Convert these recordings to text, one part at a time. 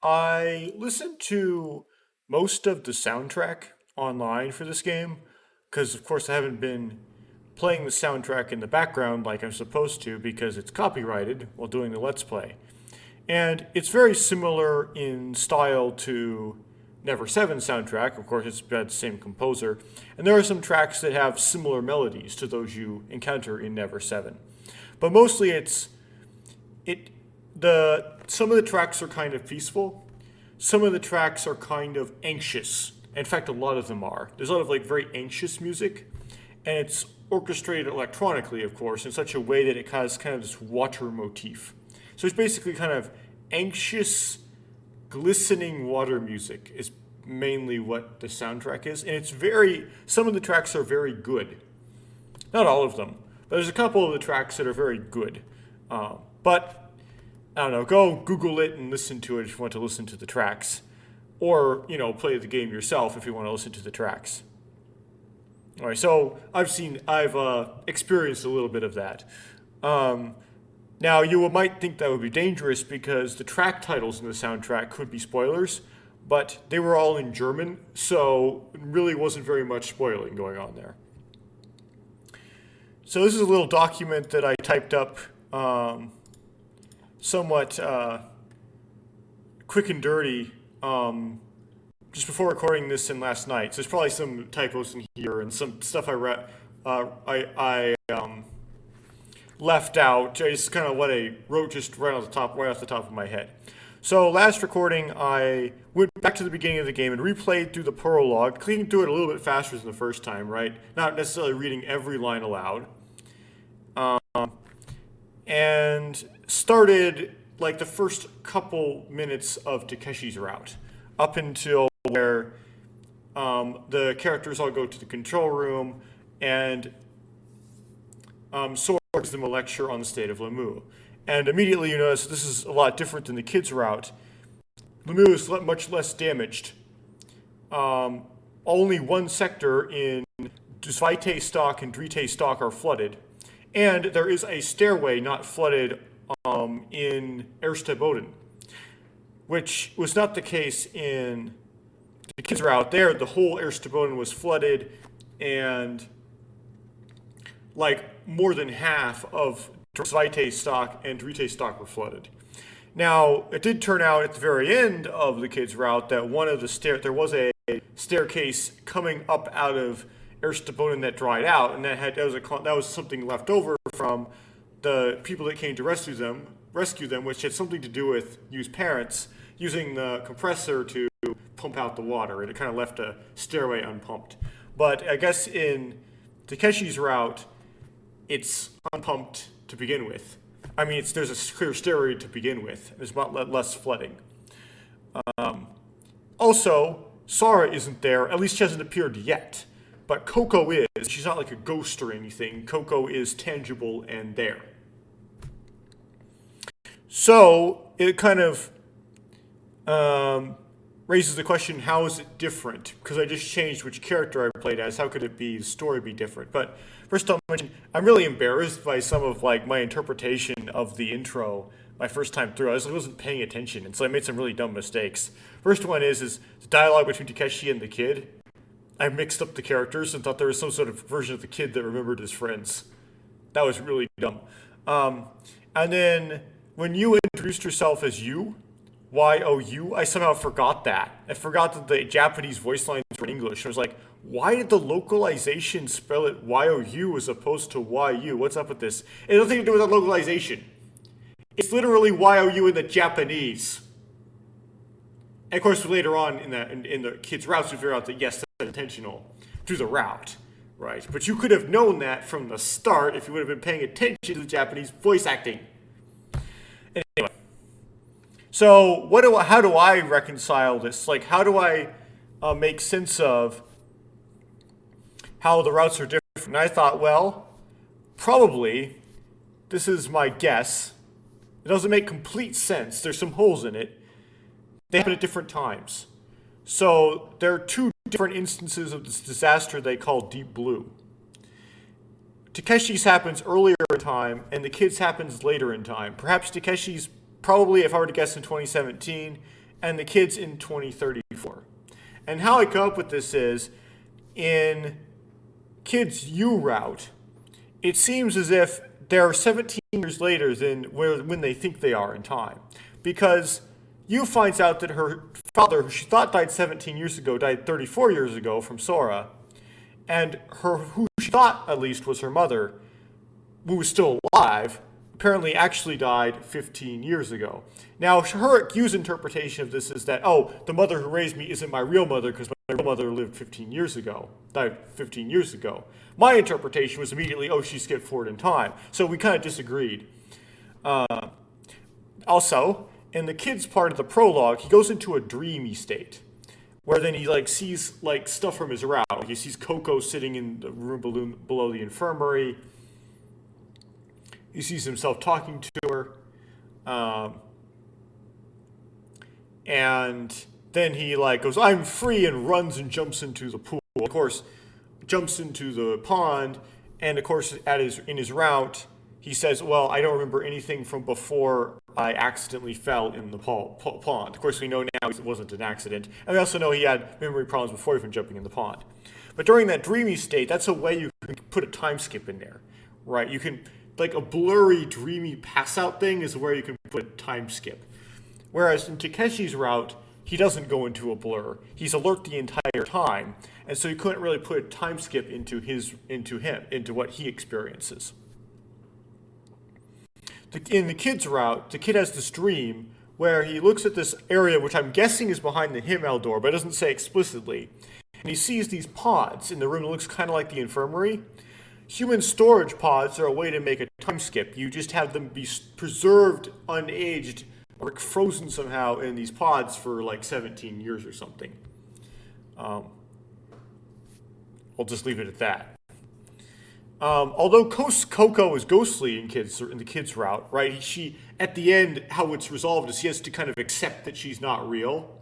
I listened to most of the soundtrack online for this game because, of course, I haven't been playing the soundtrack in the background like I'm supposed to because it's copyrighted while doing the Let's Play. And it's very similar in style to Never 7 soundtrack. Of course, it's by the same composer. And there are some tracks that have similar melodies to those you encounter in Never 7. But mostly it the some of the tracks are kind of peaceful. Some of the tracks are kind of anxious. In fact, a lot of them are. There's a lot of like very anxious music, and it's orchestrated electronically, of course, in such a way that it has kind of this water motif. So it's basically kind of anxious, glistening water music is mainly what the soundtrack is, and it's very. Some of the tracks are very good. Not all of them, but there's a couple of the tracks that are very good. But I don't know, go Google it and listen to it if you want to listen to the tracks. Or, play the game yourself if you want to listen to the tracks. All right, so I've experienced a little bit of that. Now, you might think that would be dangerous because the track titles in the soundtrack could be spoilers, but they were all in German, so it really wasn't very much spoiling going on there. So this is a little document that I typed up somewhat quick and dirty just before recording this and last night. So there's probably some typos in here and some stuff I left out. It's kind of what I wrote just right off the top of my head. So last recording, I went back to the beginning of the game and replayed through the prologue, clicking through it a little bit faster than the first time, right? Not necessarily reading every line aloud. And started like the first couple minutes of Takeshi's route, up until where the characters all go to the control room and Sora gives them a lecture on the state of Lemu. And immediately you notice this is a lot different than the kids' route. Lemu is much less damaged. Only one sector in Zweite Stock and Dritte Stock are flooded. And there is a stairway not flooded in Erste Boden, which was not the case in the kids' route. There, the whole Erste Boden was flooded, and like more than half of Zweite Stock and Dritte Stock were flooded. Now, it did turn out at the very end of the kids' route that there was a staircase coming up out of Erste Boden that dried out, and that was something left over from the people that came to rescue them, which had something to do with used parents using the compressor to pump out the water, and it kind of left a stairway unpumped. But I guess in Takeshi's route, it's unpumped to begin with. I mean, there's a clear stairway to begin with. There's a lot less flooding. Also, Sora isn't there. At least she hasn't appeared yet. But Coco is. She's not like a ghost or anything. Coco is tangible and there. So it kind of raises the question, how is it different? Because I just changed which character I played as. How could the story be different? But first I'll mention, I'm really embarrassed by some of like my interpretation of the intro my first time through. I wasn't paying attention, and so I made some really dumb mistakes. First one is the dialogue between Takeshi and the kid. I mixed up the characters and thought there was some sort of version of the kid that remembered his friends. That was really dumb. And then when you introduced yourself as Y-O-U, I somehow forgot that. I forgot that the Japanese voice lines were in English. I was like, why did the localization spell it Y-O-U as opposed to Y-U? What's up with this? It has nothing to do with the localization. It's literally Y-O-U in the Japanese. And of course, later on in the kids' routes, we figure out that yes, that's intentional through the route, right? But you could have known that from the start if you would have been paying attention to the Japanese voice acting. Anyway, so how do I reconcile this? Like, how do I make sense of how the routes are different? And I thought, well, probably, this is my guess. It doesn't make complete sense. There's some holes in it. They happen at different times. So there are two different instances of this disaster they call Deep Blue. Takeshi's happens earlier in time, and the kids happens later in time. Perhaps Takeshi's probably, if I were to guess, in 2017, and the kid's in 2034. And how I come up with this is in kids U route, it seems as if they're 17 years later than when they think they are in time. Because Yu finds out that her father, who she thought died 17 years ago, died 34 years ago from Sora. And who she thought at least was her mother, who was still alive, apparently actually died 15 years ago. Now, Yu's interpretation of this is that, oh, the mother who raised me isn't my real mother because my real mother lived 15 years ago, died 15 years ago. My interpretation was immediately, oh, she skipped forward in time. So we kind of disagreed. Also, in the kid's part of the prologue, he goes into a dreamy state, where then he sees stuff from his route. He sees Coco sitting in the room below the infirmary. He sees himself talking to her, and then he goes, "I'm free," and runs and jumps into the pool. Of course, jumps into the pond, and of course, in his route, he says, "Well, I don't remember anything from before I accidentally fell in the pond." Of course, we know now it wasn't an accident, and we also know he had memory problems before even jumping in the pond. But during that dreamy state, that's a way you can put a time skip in there, right? You can. A blurry, dreamy pass-out thing is where you can put a time skip. Whereas in Takeshi's route, he doesn't go into a blur. He's alert the entire time, and so you couldn't really put a time skip into what he experiences. In the kid's route, the kid has this dream where he looks at this area, which I'm guessing is behind the Himmel door, but it doesn't say explicitly, and he sees these pods in the room that looks kind of like the infirmary. Human storage pods are a way to make a time skip. You just have them be preserved, unaged, or frozen somehow in these pods for 17 years or something. I'll just leave it at that. Although Coco is ghostly in the kids' route, right? She at the end, how it's resolved is he has to kind of accept that she's not real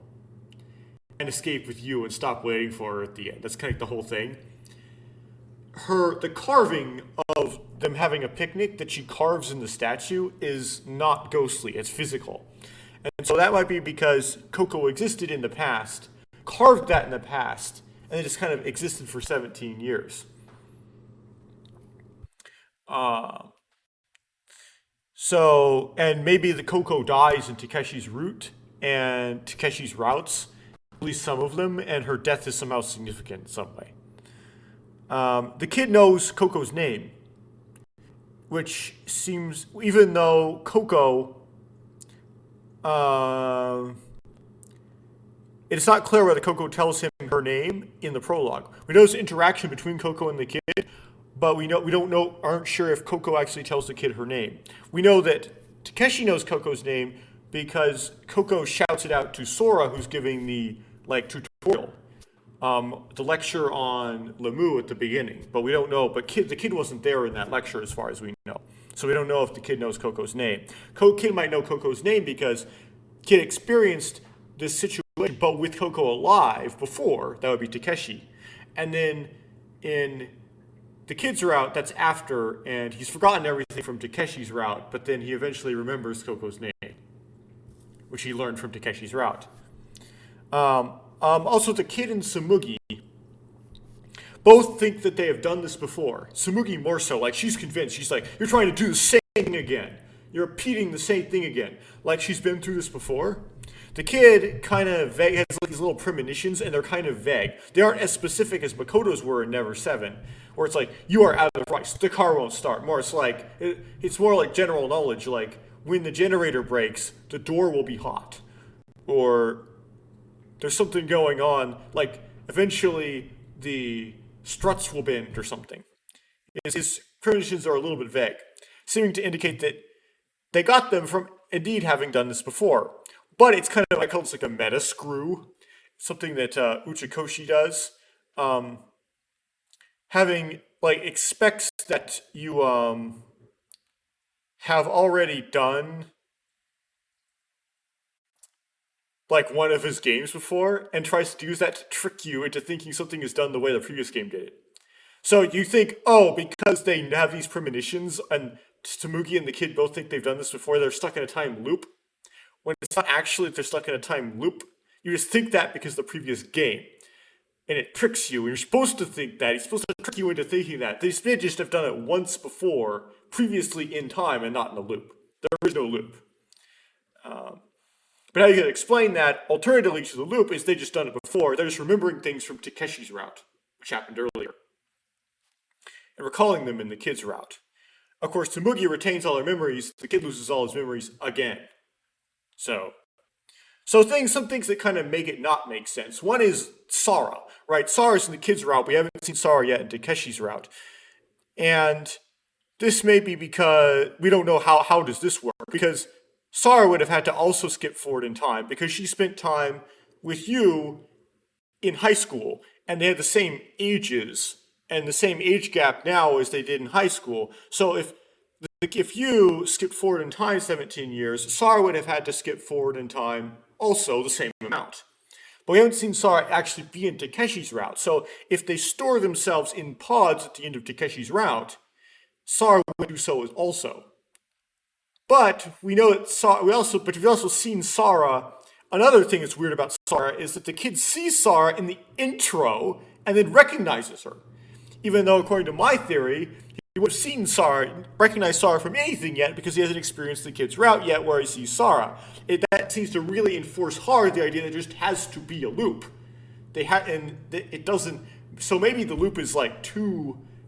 and escape with you and stop waiting for her at the end. That's kind of the whole thing. The carving of them having a picnic that she carves in the statue is not ghostly, it's physical. And so that might be because Coco existed in the past, carved that in the past, and it just kind of existed for 17 years. And maybe the Coco dies in Takeshi's route and Takeshi's routes, at least some of them, and her death is somehow significant in some way. The kid knows Coco's name, which seems, even though Coco, it's not clear whether Coco tells him her name in the prologue. We know there's an interaction between Coco and the kid, but aren't sure if Coco actually tells the kid her name. We know that Takeshi knows Coco's name because Coco shouts it out to Sora, who's giving the tutorial. The lecture on Lemu at the beginning, but we don't know. But the kid wasn't there in that lecture, as far as we know, so we don't know if the kid knows Coco's name. Kid might know Coco's name because kid experienced this situation, but with Coco alive before. That would be Takeshi, and then in the kid's route, that's after, and he's forgotten everything from Takeshi's route, but then he eventually remembers Coco's name, which he learned from Takeshi's route. Also, the kid and Tsumugi both think that they have done this before. Tsumugi more so, she's convinced. She's like, "You're trying to do the same thing again. You're repeating the same thing again." She's been through this before. The kid kind of vague, has these little premonitions, and they're kind of vague. They aren't as specific as Makoto's were in Never 7, where it's "You are out of rice. The car won't start." More, it's more like general knowledge, when the generator breaks, the door will be hot. Or there's something going on, eventually the struts will bend or something. His premonitions are a little bit vague, seeming to indicate that they got them from indeed having done this before. But it's kind of, I call it a meta screw, something that Uchikoshi does. Expects that you have already done one of his games before, and tries to use that to trick you into thinking something is done the way the previous game did it. So you think, because they have these premonitions, and Tsumugi and the kid both think they've done this before, they're stuck in a time loop, when it's not actually that they're stuck in a time loop. You just think that because of the previous game. And it tricks you. And you're supposed to think that. He's supposed to trick you into thinking that. They may just have done it once before, previously in time, and not in a loop. There is no loop. But how you can explain that, alternatively to the loop, is they just done it before. They're just remembering things from Takeshi's route, which happened earlier, and recalling them in the kid's route. Of course, Tsumugi retains all her memories. The kid loses all his memories again. So some things that kind of make it not make sense. One is Sara, right? Sara's in the kid's route. We haven't seen Sara yet in Takeshi's route. And this may be because we don't know how does this work. Because Sara would have had to also skip forward in time because she spent time with you in high school. And they had the same ages and the same age gap now as they did in high school. So if you skipped forward in time 17 years, Sara would have had to skip forward in time also the same amount. But we haven't seen Sara actually be in Takeshi's route. So if they store themselves in pods at the end of Takeshi's route, Sara would do so also. But we know that we've also seen Sara. Another thing that's weird about Sara is that the kid sees Sara in the intro and then recognizes her. Even though, according to my theory, he would have seen Sara, recognized Sara from anything yet because he hasn't experienced the kid's route yet where he sees Sara. That seems to really enforce hard the idea that there just has to be a loop. It doesn't. So maybe the loop is like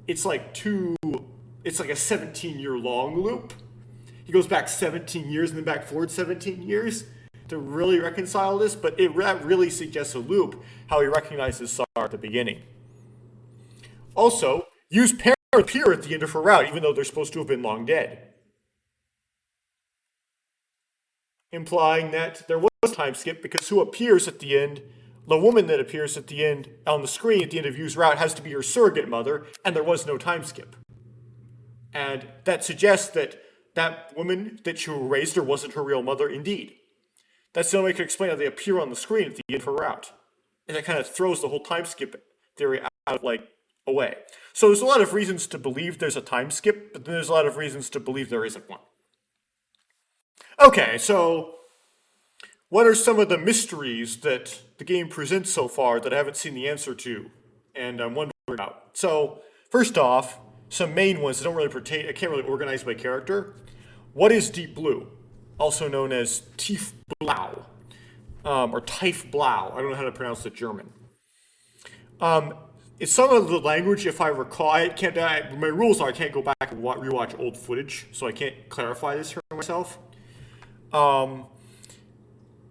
it's like a 17-year long loop. He goes back 17 years and then back forward 17 years to really reconcile this, but that really suggests a loop, how he recognizes Sara at the beginning. Also, use parents appear at the end of her route, even though they're supposed to have been long dead. Implying that there was a time skip because who appears at the end, the woman that appears at the end on the screen at the end of Yu's route has to be her surrogate mother, and there was no time skip. And that suggests that that woman that she raised her wasn't her real mother indeed. That's the only way I can explain how they appear on the screen at the end of her route. And that kind of throws the whole time skip theory out, away. So there's a lot of reasons to believe there's a time skip, but then there's a lot of reasons to believe there isn't one. Okay, so what are some of the mysteries that the game presents so far that I haven't seen the answer to, and I'm wondering about? So, first off, some main ones that don't really pertain, I can't really organize by character. What is Deep Blue? Also known as Tiefblau, or Tiefblau. I don't know how to pronounce the German. It's some of the language, if I recall. My rules are I can't go back and rewatch old footage, so I can't clarify this for myself. I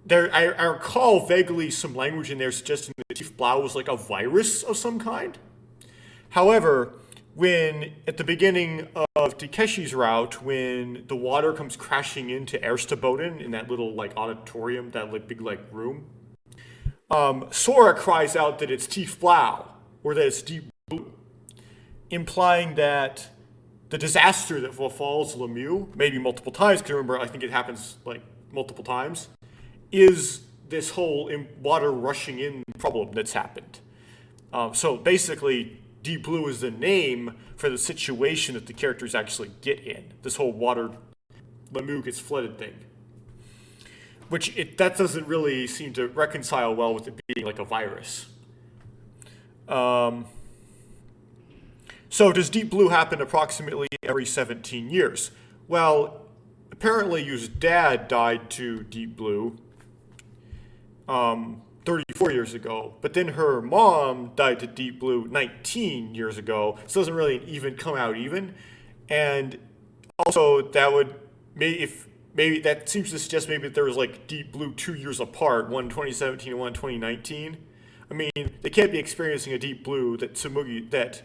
recall vaguely some language in there suggesting that Tiefblau was like a virus of some kind. However, when at the beginning of Takeshi's route, when the water comes crashing into Ersteboden in that little auditorium, that big room, Sora cries out that it's Tiefblau, or that it's Deep Blue, implying that the disaster that befalls Lemieux, maybe multiple times, because remember, I think it happens multiple times, is this whole water rushing in problem that's happened. So basically, Deep Blue is the name for the situation that the characters actually get in. This whole water, Lemieux gets flooded thing. That doesn't really seem to reconcile well with it being like a virus. So does Deep Blue happen approximately every 17 years? Well, apparently Yu's dad died to Deep Blue 34 years ago, but then her mom died to Deep Blue 19 years ago, so it doesn't really come out even. And also that would maybe that seems to suggest maybe that there was Deep Blue 2 years apart, one in 2017 and one in 2019. I mean, they can't be experiencing a Deep Blue that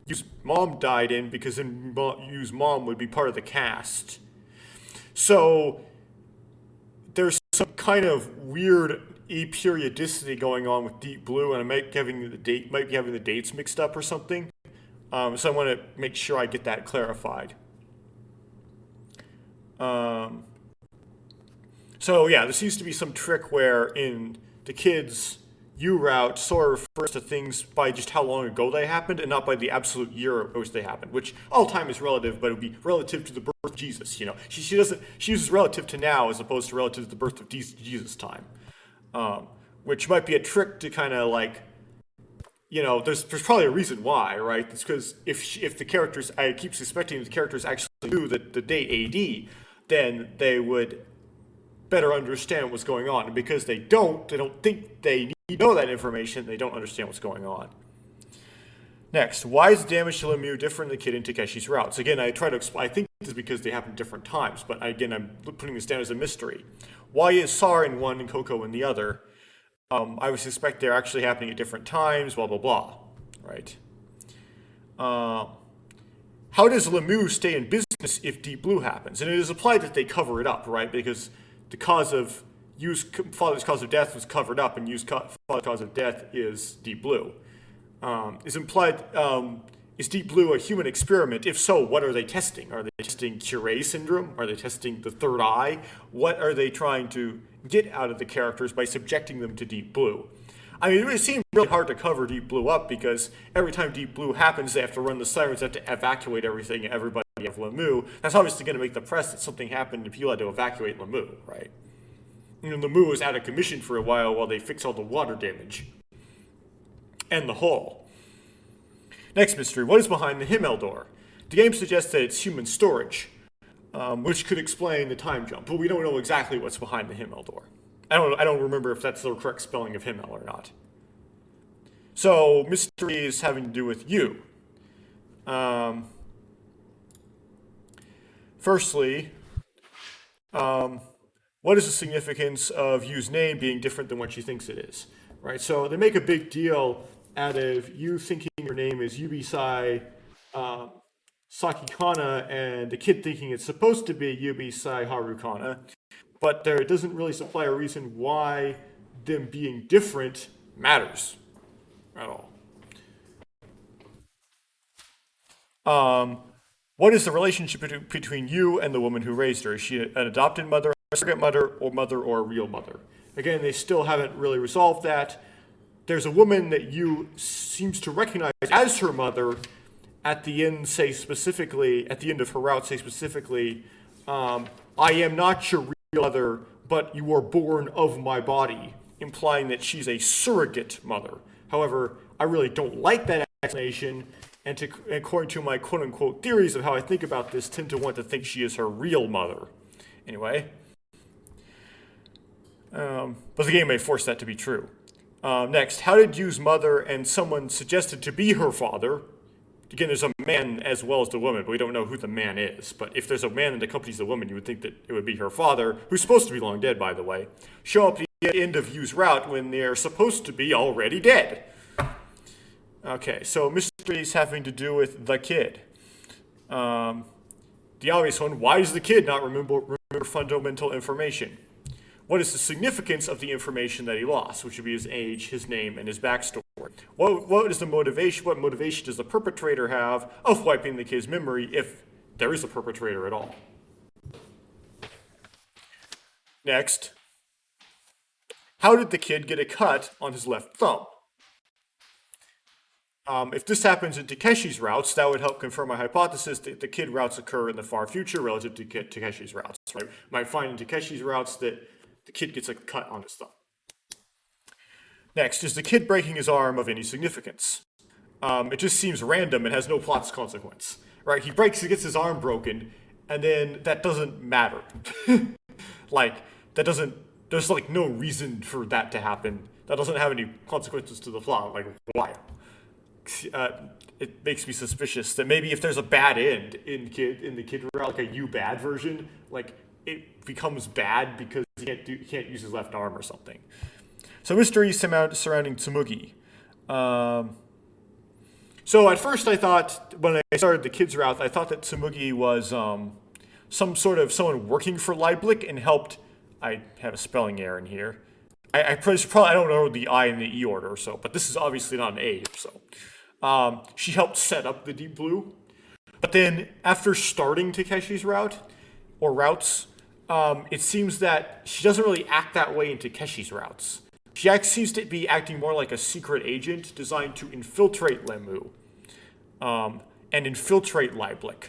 Yu's mom died in, because then Yu's mom would be part of the cast. So there's some kind of weird aperiodicity going on with Deep Blue, and I might be having the dates mixed up or something. So I want to make sure I get that clarified. So yeah, there seems to be some trick where in the kid's U route sort of refers to things by just how long ago they happened and not by the absolute year at which they happened, which all time is relative, but it would be relative to the birth of Jesus. She uses relative to now as opposed to relative to the birth of Jesus time, which might be a trick to kind of like, there's probably a reason why, right? It's because if the characters, I keep suspecting the characters actually knew the date AD, then they would better understand what's going on. And because they don't think they need to know that information, they don't understand what's going on. Next, why is the damage to Lemieux different than the kid in Takeshi's routes? Again, I try to explain, I think this is because they happen at different times, but again, I'm putting this down as a mystery. Why is Sar in one and Coco in the other? I would suspect they're actually happening at different times, blah, blah, blah, right? How does Lemieux stay in business if Deep Blue happens? And it is implied that they cover it up, right? Because the cause of Yu's father's cause of death was covered up, and Yu's father's cause of death is Deep Blue. Is implied, is Deep Blue a human experiment? If so, what are they testing? Are they testing Curie syndrome? Are they testing the third eye? What are they trying to get out of the characters by subjecting them to Deep Blue? I mean, it would seem really hard to cover Deep Blue up because every time Deep Blue happens, they have to run the sirens, they have to evacuate everything, everybody of Lemieux. That's obviously going to make the press that something happened and people had to evacuate Lemieux, right? And Lemieux was out of commission for a while they fix all the water damage and the hull. Next mystery, what is behind the Himmel door? The game suggests that it's human storage, which could explain the time jump, but we don't know exactly what's behind the Himmel door. I don't remember if that's the correct spelling of Himmel or not. So, mysteries having to do with you. Firstly, what is the significance of Yu's name being different than what she thinks it is? Right. So they make a big deal out of you thinking your name is Yubisai Sakikana, and the kid thinking it's supposed to be Yubisai Harukana. But it doesn't really supply a reason why them being different matters at all. What is the relationship between you and the woman who raised her? Is she an adopted mother, a surrogate mother, or a real mother? Again, they still haven't really resolved that. There's a woman that you seems to recognize as her mother at the end, at the end of her route, say specifically, I am not your real mother, but you were born of my body, implying that she's a surrogate mother. However, I really don't like that explanation, and according to my quote-unquote theories of how I think about this, tend to want to think she is her real mother. Anyway. But the game may force that to be true. Next, how did Yu's mother and someone suggested to be her father? Again, there's a man as well as the woman, but we don't know who the man is. But if there's a man that accompanies the woman, you would think that it would be her father, who's supposed to be long dead, by the way, show up at the end of Yu's route when they're supposed to be already dead. Okay, so mysteries having to do with the kid. The obvious one, why does the kid not remember fundamental information? What is the significance of the information that he lost, which would be his age, his name, and his backstory? What is the motivation? What motivation does the perpetrator have of wiping the kid's memory, if there is a perpetrator at all? Next, how did the kid get a cut on his left thumb? If this happens in Takeshi's routes, that would help confirm my hypothesis that the kid routes occur in the far future relative to Takeshi's routes. Right? Might find in Takeshi's routes that the kid gets a cut on his thumb. Next, is the kid breaking his arm of any significance? It just seems random and has no plot consequence. Right? He gets his arm broken, and then that doesn't matter. There's no reason for that to happen. That doesn't have any consequences to the plot. Like, why? It makes me suspicious that maybe if there's a bad end in the kid route, like a you bad version, like it becomes bad because he can't use his left arm or something. So mysteries surrounding Tsumugi. So at first I thought, when I started the kids route, I thought that Tsumugi was someone working for Leiblich and helped. I have a spelling error in here. I don't know the I and the E order or so, but this is obviously not an A, so. She helped set up the Deep Blue. But then after starting Takeshi's routes, it seems that she doesn't really act that way in Takeshi's routes. seems to be acting more like a secret agent designed to infiltrate Lemu and infiltrate Lieblich.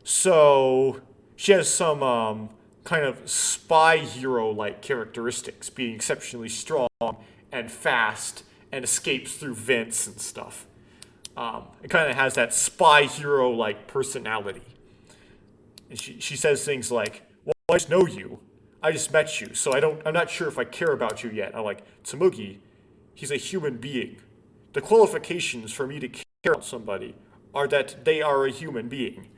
So she has some kind of spy hero like characteristics, being exceptionally strong and fast and escapes through vents and stuff. It kind of has that spy hero like personality. And she says things like, "Well, I just know you. I just met you, so I'm not sure if I care about you yet." I'm like, "Tsumugi, he's a human being. The qualifications for me to care about somebody are that they are a human being.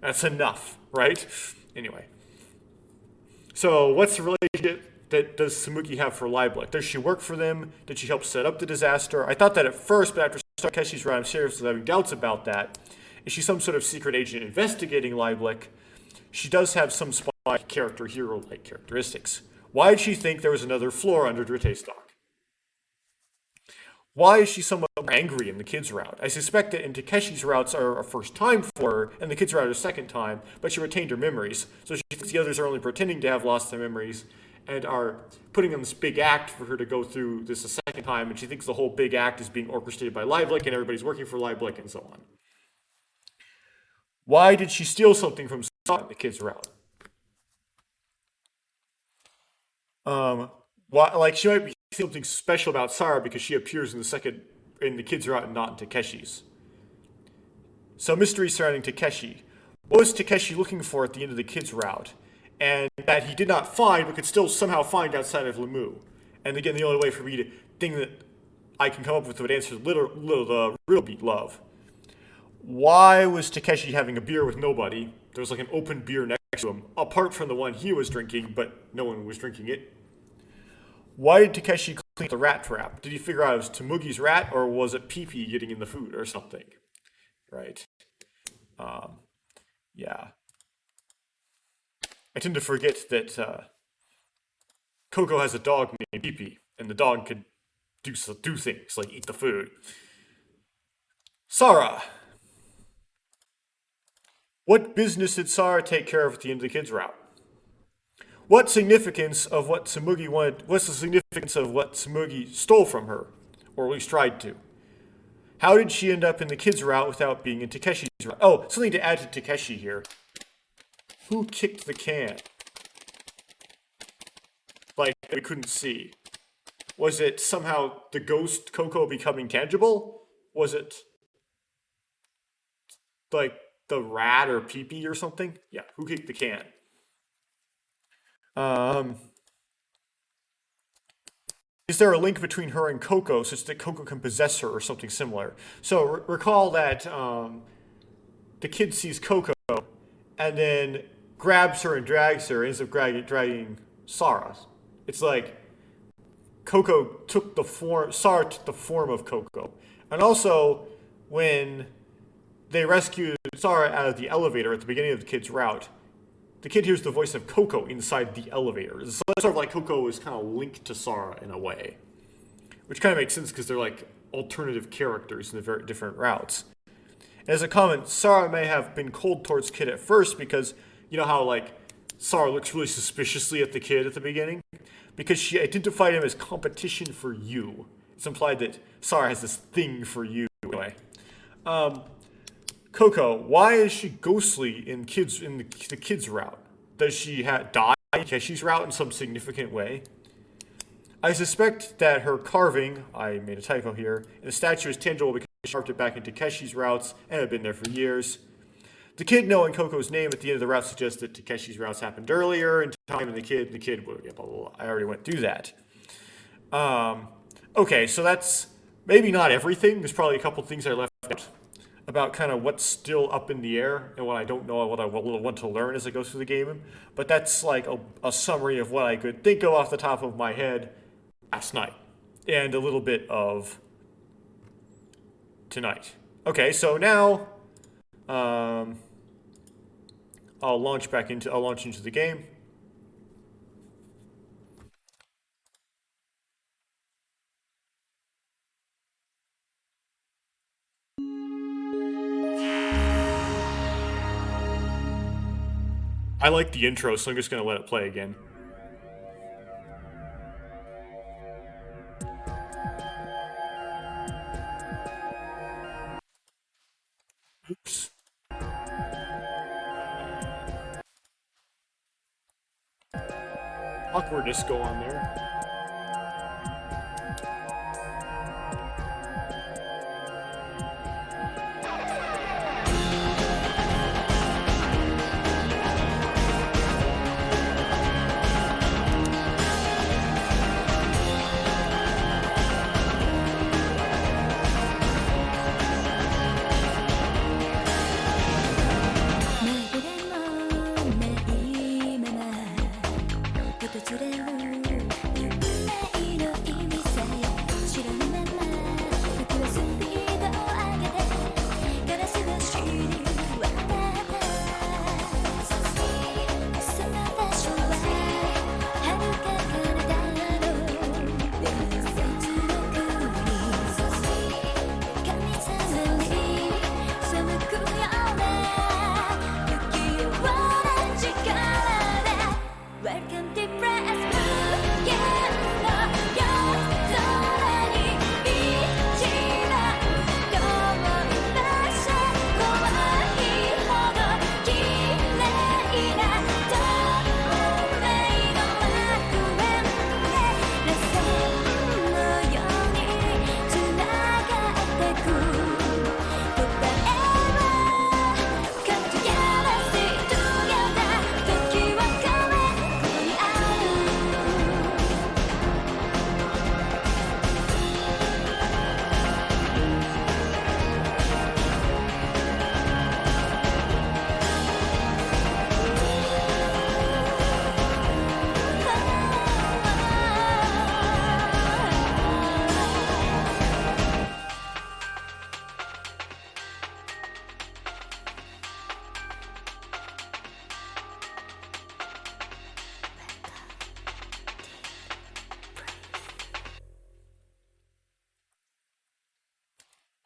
That's enough, right?" Anyway. So what's the relationship that does Tsumugi have for Lieblich? Does she work for them? Did she help set up the disaster? I thought that at first, but after Takeshi's round, I'm seriously having doubts about that. Is she some sort of secret agent investigating Lieblich? She does have some spy character hero-like characteristics. Why did she think there was another floor under Drite's dock? Why is she somewhat more angry in the kids' route? I suspect that in Takeshi's routes are a first time for her, and the kids' route is a second time, but she retained her memories. So she thinks the others are only pretending to have lost their memories and are putting on this big act for her to go through this a second time, and she thinks the whole big act is being orchestrated by Lieblich and everybody's working for Lieblich and so on. Why did she steal something from Sarah in the kids' route? She might be something special about Sarah because she appears in the kids' route and not in Takeshi's. So mystery surrounding Takeshi. What was Takeshi looking for at the end of the kids' route? And that he did not find, but could still somehow find outside of Lemu. And again, the only way for me to think that I can come up with would answer the riddle beat love. Why was Takeshi having a beer with nobody? There was like an open beer next to him, apart from the one he was drinking, but no one was drinking it. Why did Takeshi clean the rat trap? Did he figure out it was Tsumugi's rat, or was it Pee-Pee getting in the food or something? Right. Yeah. I tend to forget that Coco has a dog named Pee-Pee, and the dog could do things, like eat the food. Sarah. What business did Sarah take care of at the end of the kids' route? What's the significance of what Tsumugi stole from her, or at least tried to? How did she end up in the kids' route without being in Takeshi's route? Oh, something to add to Takeshi here. Who kicked the can? Like, we couldn't see. Was it somehow the ghost Coco becoming tangible? Was it like the rat or Pee-Pee or something? Yeah, who kicked the can? Is there a link between her and Coco such that Coco can possess her or something similar? So recall that the kid sees Coco and then grabs her and drags her, ends up dragging Sarah. It's like Sarah took the form of Coco. And also, when they rescued Sarah out of the elevator at the beginning of the kid's route, the kid hears the voice of Coco inside the elevator. It's sort of like Coco is kind of linked to Sarah in a way, which kind of makes sense because they're like alternative characters in the very different routes. And as a comment, Sarah may have been cold towards Kid at first because you know how like Sarah looks really suspiciously at the kid at the beginning? Because she identified him as competition for you. It's implied that Sarah has this thing for you anyway. Coco, why is she ghostly in the kids' route? Does she die in Keshi's route in some significant way? I suspect that her carving, I made a typo here, in the statue is tangible because she carved it back into Takeshi's routes and had been there for years. The kid knowing Coco's name at the end of the route suggests that Takeshi's routes happened earlier in time, and the kid, blah, blah, blah, blah. I already went through that. Okay, so that's maybe not everything. There's probably a couple things I left out about kind of what's still up in the air and what I don't know, what I want to learn as I go through the game. But that's like a summary of what I could think of off the top of my head last night and a little bit of tonight. Okay, so now I'll launch into the game. I like the intro, so I'm just going to let it play again. Oops. Awkwardness go on there.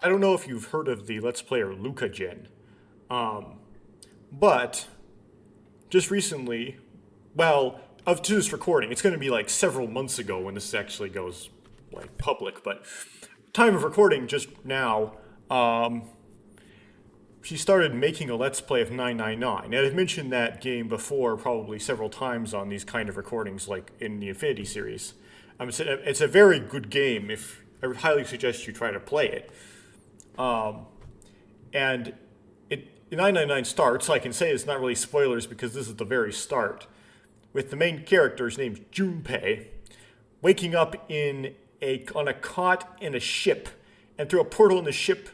I don't know if you've heard of the Let's Player Lucagen, but just recently, well, up to this recording, it's going to be like several months ago when this actually goes like public, but time of recording just now, she started making a Let's Play of 999. And I've mentioned that game before, probably several times on these kind of recordings, like in the Infinity series. It's a very good game. If I would highly suggest you try to play it. And 999 starts, I can say it's not really spoilers because this is the very start, with the main character's named Junpei, waking up on a cot in a ship, and through a portal in the ship,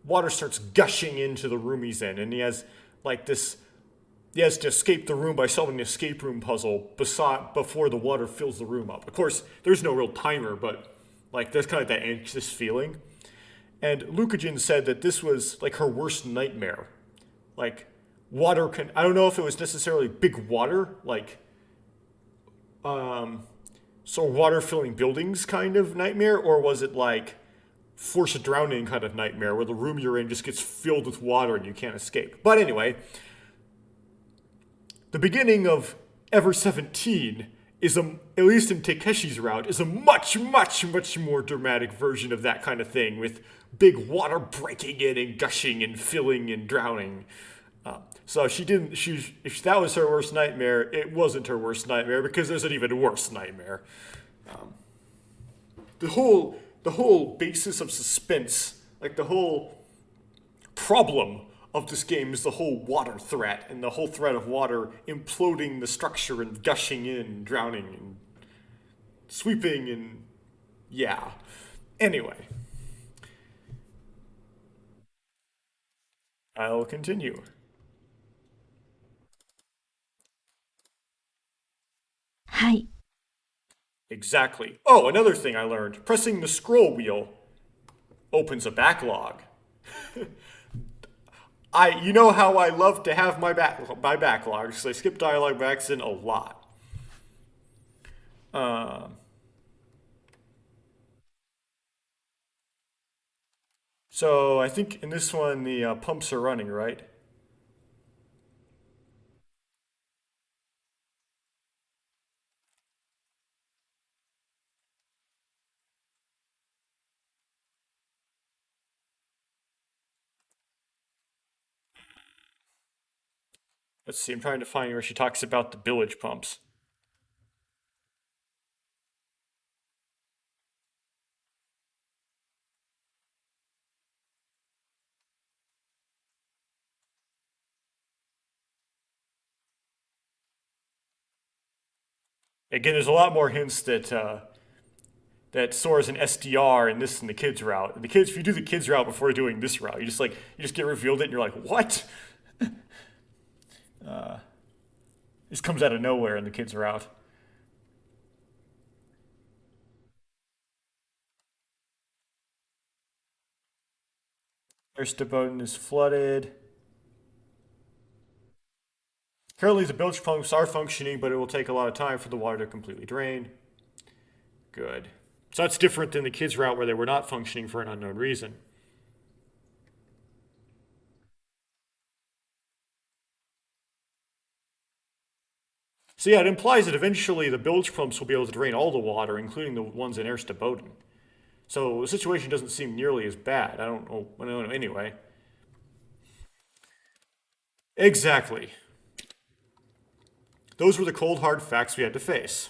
water starts gushing into the room he's in, and he has to escape the room by solving an escape room puzzle before the water fills the room up. Of course, there's no real timer, but like there's kind of that anxious feeling. And Lucagen said that this was like her worst nightmare. Like I don't know if it was necessarily big water, like so water filling buildings kind of nightmare, or was it like forced drowning kind of nightmare where the room you're in just gets filled with water and you can't escape. But anyway, the beginning of Ever17 is at least in Takeshi's route, is a much, much, much more dramatic version of that kind of thing, with big water breaking in and gushing and filling and drowning. So if that was her worst nightmare, it wasn't her worst nightmare because there's an even worse nightmare. The whole basis of suspense, like the whole problem of this game is the whole water threat and the whole threat of water imploding the structure and gushing in, drowning and sweeping and yeah. Anyway, I'll continue. はい。Exactly. Oh, another thing I learned. Pressing the scroll wheel opens a backlog. You know how I love to have my backlogs. I skip dialogue by accident a lot. So I think in this one the pumps are running, right? Let's see, I'm trying to find where she talks about the bilge pumps. Again, there's a lot more hints that Sora's an SDR and this in the kids route. The kids, if you do the kids route before doing this route, you just get revealed it and you're like, what? This comes out of nowhere in the kids route. Ersteboden is flooded. Currently, the bilge pumps are functioning, but it will take a lot of time for the water to completely drain. Good. So that's different than the kids' route where they were not functioning for an unknown reason. So yeah, it implies that eventually the bilge pumps will be able to drain all the water, including the ones in Ersteboden. So the situation doesn't seem nearly as bad. I don't know anyway. Exactly. Those were the cold, hard facts we had to face.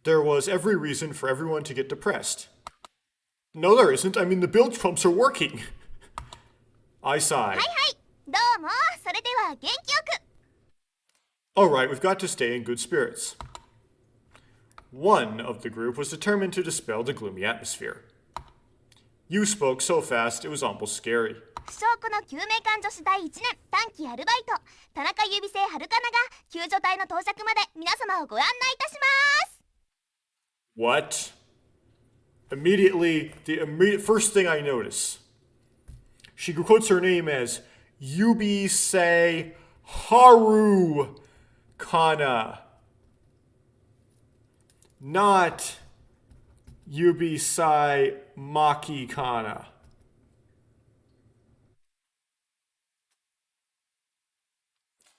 There was every reason for everyone to get depressed. No, there isn't. I mean, the bilge pumps are working. I sighed. どうも、それでは元気よく。Alright, we've got to stay in good spirits. One of the group was determined to dispel the gloomy atmosphere. You spoke so fast it was almost scary. 証拠の救命艦女子第1年短期アルバイト田中指星はるかなが救助隊の到着まで皆様をご案内いたします。 What? Immediately, the immediate first thing I notice, she quotes her name as Yubisei Haru Kana, not Yubisai Maki Kana.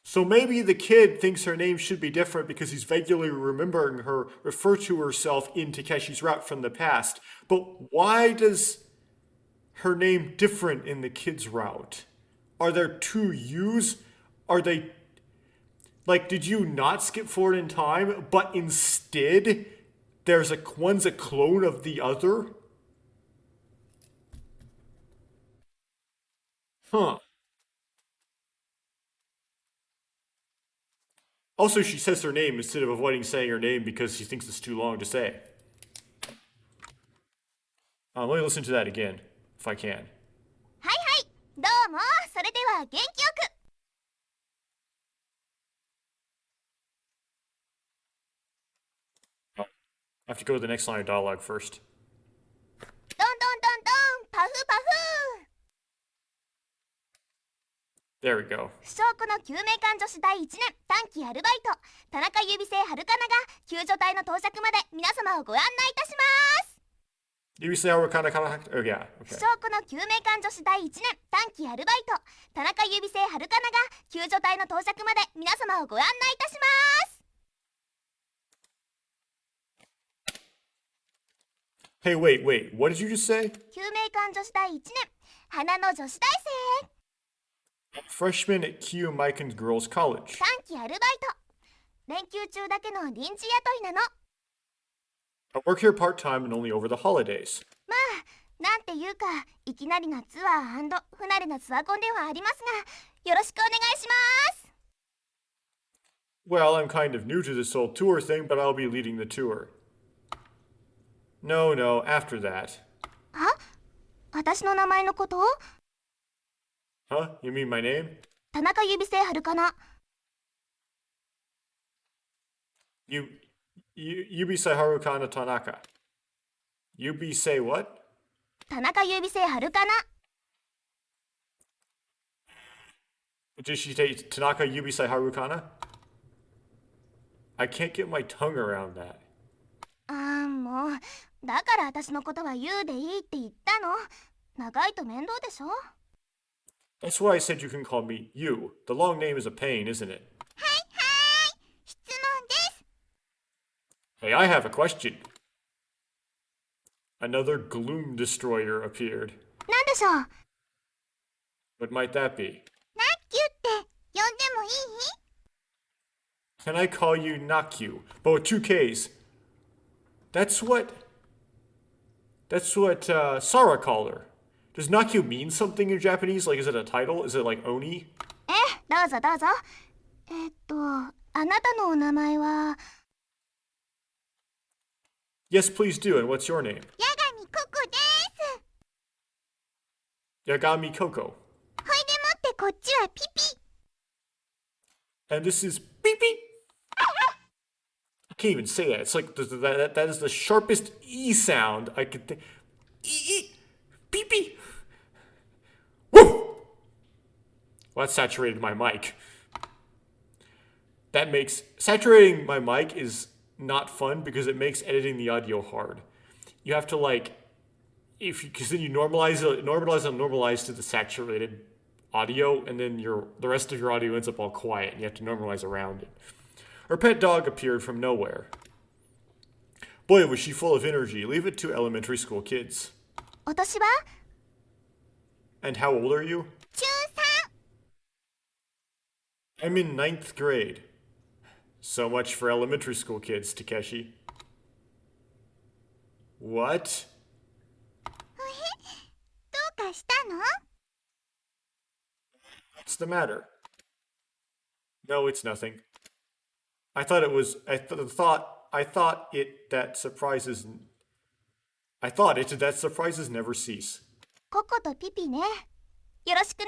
So maybe the kid thinks her name should be different because he's vaguely remembering her refer to herself in Takeshi's route from the past. But why does her name different in the kid's route? Are there two U's? Are they like, did you not skip forward in time, but instead one's a clone of the other? Huh. Also, she says her name instead of avoiding saying her name because she thinks it's too long to say. Let me listen to that again, if I can. はいはい、どうも、それでは元気よく。 I have to go to the next line of dialogue first. どんどんどんどん、パフパフ。 There we go. 証拠の救命艦女子第1年短期アルバイト田中指星はるかなが救助隊の到着まで皆様をご案内いたします。 You say how kind of oh yeah, okay. 証拠の救命艦女子第1年短期アルバイト田中指星はるかなが救助隊の到着まで皆様をご案内いたします。 Hey, wait, what did you just say? 救命艦女子第1年花の女子大生 Freshman at Q Mikan's Girls College. 短期アルバイト連休中だけの臨時雇いなの。 I work here part-time and only over the holidays. まあなんていうかいきなりなツアー&不慣れなツアコンではありますがよろしくお願いします。 Well, I'm kind of new to this whole tour thing, but I'll be leading the tour. No, after that. は？私の名前のこと？ Huh? You mean my name? 田中指星はるかな。 Yubisei Harukana Tanaka. Yubisei what? 田中指星はるかな。 Did she say Tanaka Yubisei Harukana? I can't get my tongue around that. もうだから私のことは言うでいいって言ったの。長いと面倒でしょ。 That's why I said you can call me you. The long name is a pain, isn't it? はい質問です。 Hey, I have a question. Another gloom destroyer appeared. なんでしょう。 What might that be? ナッキュって呼んでもいい？ Can I call you Nakyu? But with two Ks. That's what Sara called her. Does Nakyu mean something in Japanese? Like, is it a title? Is it like Oni? どうぞどうぞ。あなたのお名前は Yes, please do. And what's your name? 八神ココです。 Yagami Koko. ほいでもってこっちはピピ。 And this is beep beep. I can't even say that. It's like that is the sharpest E sound I could think. E. Beep beep. Woo! Well, that saturated my mic. That makes saturating my mic is not fun because it makes editing the audio hard. You have to because then you normalize to the saturated audio, and then the rest of your audio ends up all quiet, and you have to normalize around it. Her pet dog appeared from nowhere. Boy, was she full of energy. Leave it to elementary school kids. お年は And how old are you? 中 I'm in 9th grade. So much for elementary school kids, Takeshi. What? 3。どうかしたの What's the matter? No, it's nothing. I thought it that surprises never cease. ココとピピね。よろしくね。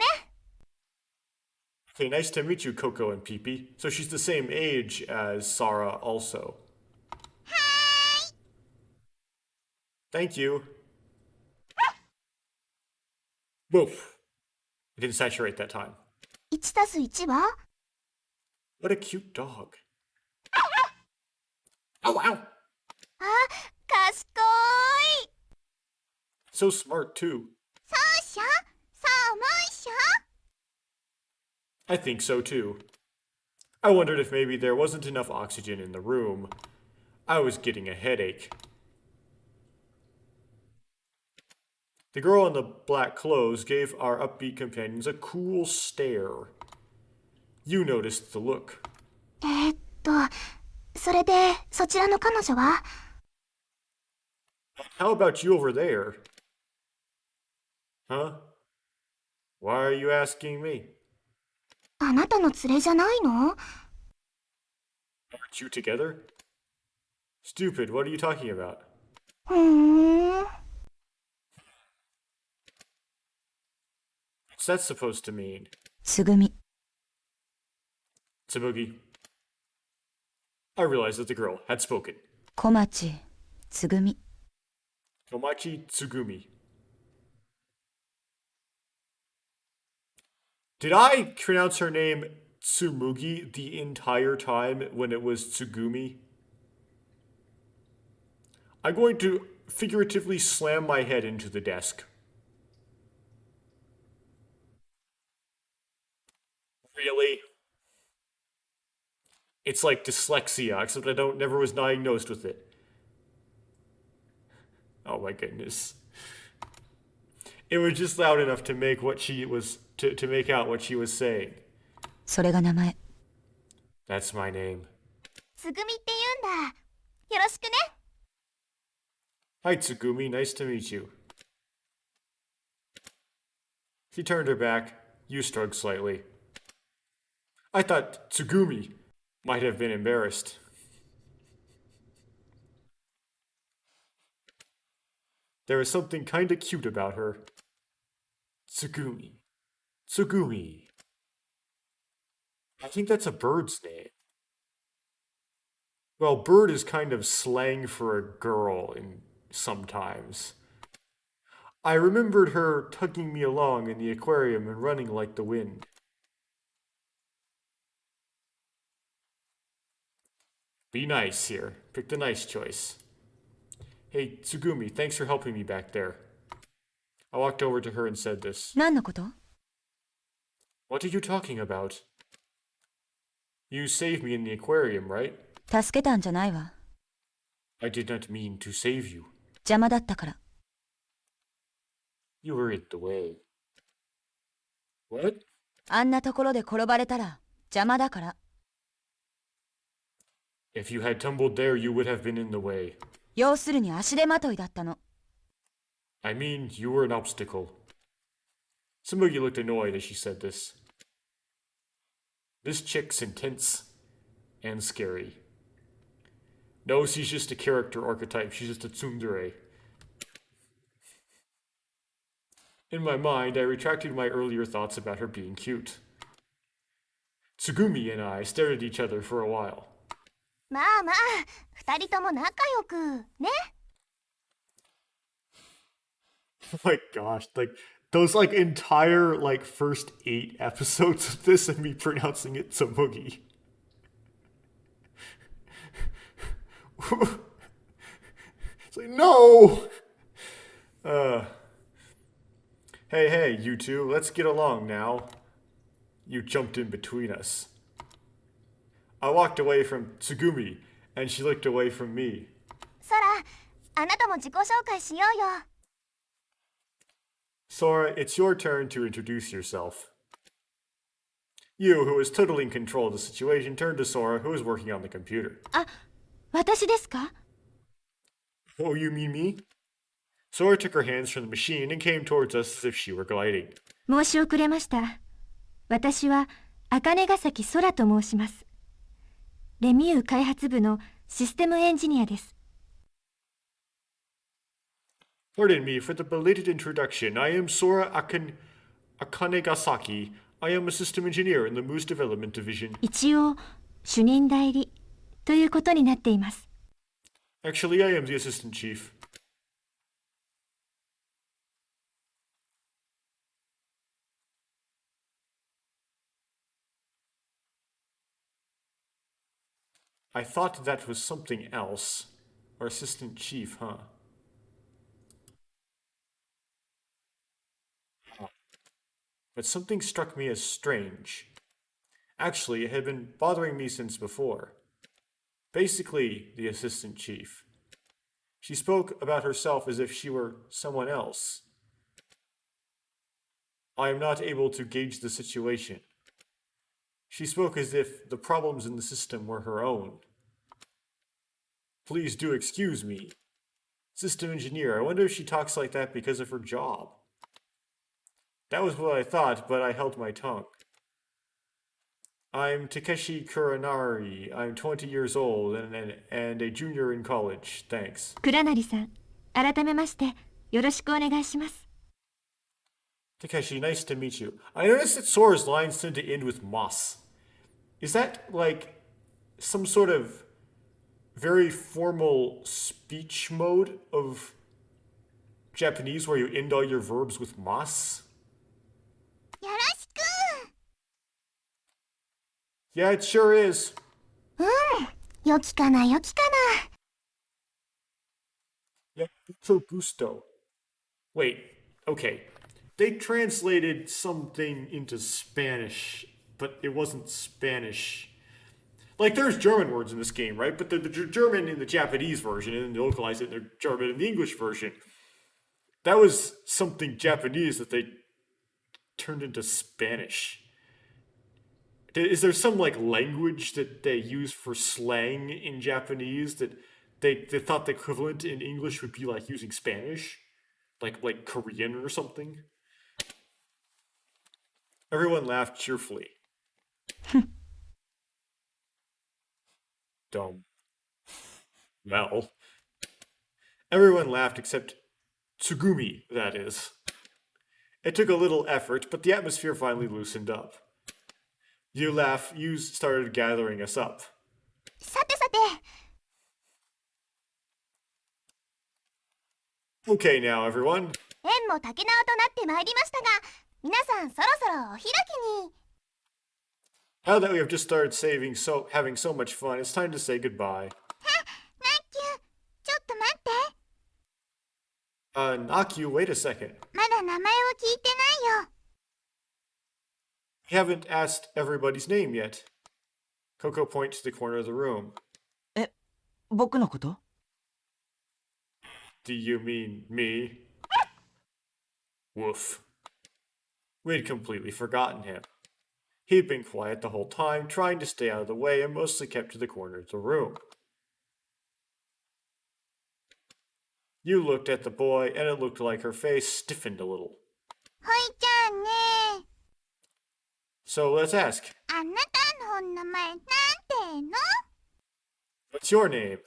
Okay, nice to meet you, Coco and Peepee. So she's the same age as Sarah also. Thank you. Woof. I didn't saturate that time. 1たす1は What a cute dog. Ow, ow. あ、賢い。 So smart, too. そうしょそう思うしょ I think so, too. I wondered if maybe there wasn't enough oxygen in the room. I was getting a headache. The girl in the black clothes gave our upbeat companions a cool stare. You noticed the look. それでそちらの彼女は How about you over there? Huh? Why are you asking me? あなたの連れじゃないの Aren't you together? Stupid, what are you talking about? ふーん What's that supposed to mean? つぐみ Tsubugi. I realized that the girl had spoken. 小町つぐみ Tomachi Tsugumi. Did I pronounce her name Tsumugi the entire time when it was Tsugumi? I'm going to figuratively slam my head into the desk. Really? It's like dyslexia, except I never was diagnosed with it. Oh my goodness. It was just loud enough to make what she was to make out what she was saying. それが名前 That's my name. つぐみって言うんだ。よろしくね。 Hi Tsugumi, nice to meet you. She turned her back. You shrugged slightly. I thought Tsugumi might have been embarrassed. There was something kinda cute about her. Tsugumi. Tsugumi. I think that's a bird's name. Well, bird is kind of slang for a girl sometimes. I remembered her tugging me along in the aquarium and running like the wind. Be nice here. Pick the nice choice. Hey, Tsugumi, thanks for helping me back there. I walked over to her and said this. 何のこと What are you talking about? You saved me in the aquarium, right? 助けたんじゃないわ I did not mean to save you. 邪魔だったから You were in the way. What? あんなところで転ばれたら邪魔だから If you had tumbled there, you would have been in the way. 要するに足手まといだったの。I mean, you were an obstacle. Sumugi looked annoyed as she said this. This chick's intense and scary. No, she's just a character archetype. She's just a tsundere. In my mind, I retracted my earlier thoughts about her being cute. Tsugumi and I stared at each other for a while. まあまあ、二人とも仲良くね。Oh my gosh, like those like entire like first 8 episodes of this and me pronouncing it Tsumugi. It's like no. Hey, you two, let's get along now. You jumped in between us. I walked away from Tsugumi, and she looked away from me. ソラ、あなたも自己紹介しようよ。Sora, it's your turn to introduce yourself. You, who was totally in control of the situation, turned to Sora, who was working on the computer. あ、私ですか？ Oh, you mean me? Sora took her hands from the machine and came towards us as if she were gliding. 申し遅れました。私は茜ヶ崎空と申します。レミュー開発部のシステムエンジニアです。Pardon me for the belated introduction. I am Sora Akanegasaki. I am a system engineer in the Moose Development Division. 一応、主任代理ということになっています。Actually, I am the assistant chief. I thought that was something else. Or assistant chief, huh? But something struck me as strange. Actually, it had been bothering me since before. Basically, the assistant chief. She spoke about herself as if she were someone else. I am not able to gauge the situation. She spoke as if the problems in the system were her own. Please do excuse me. System engineer, I wonder if she talks like that because of her job. That was what I thought, but I held my tongue. I'm Takeshi Kuranari. I'm 20 years old and a junior in college. Thanks. 倉成さん、改めましてよろしくお願いします。Takeshi, nice to meet you. I noticed that Sora's lines tend to end with mas. Is that like some sort of very formal speech mode of Japanese where you end all your verbs with mas? よろしく。 Yeah, it sure is. 良きかな良きかな。 Yeah, mucho gusto. Wait, okay. They translated something into Spanish, but it wasn't Spanish. Like, there's German words in this game, right? But the German in the Japanese version, and then they localized it in the German in the English version. That was something Japanese that they turned into Spanish. Is there some, like, language that they use for slang in Japanese that they thought the equivalent in English would be, like, using Spanish? Like Korean or something? Everyone laughed cheerfully. Dumb. Well. Everyone laughed except Tsugumi, that is. It took a little effort, but the atmosphere finally loosened up. You started gathering us up. さてさて、 Okay now, everyone. 縁も竹縄となってまいりましたが、皆さんそろそろお開きに。 Now that we have just started having so much fun, it's time to say goodbye. ナッキュー、ちょっと待って。 Naku, wait a second. まだ名前を聞いてないよ。 We haven't asked everybody's name yet. Coco points to the corner of the room. え、僕のこと？ Do you mean me? Woof. We'd completely forgotten him. He'd been quiet the whole time, trying to stay out of the way, and mostly kept to the corner of the room. You looked at the boy, and it looked like her face stiffened a little. ほいちゃんね。 So let's ask, あなたの名前なんての？ what's your name?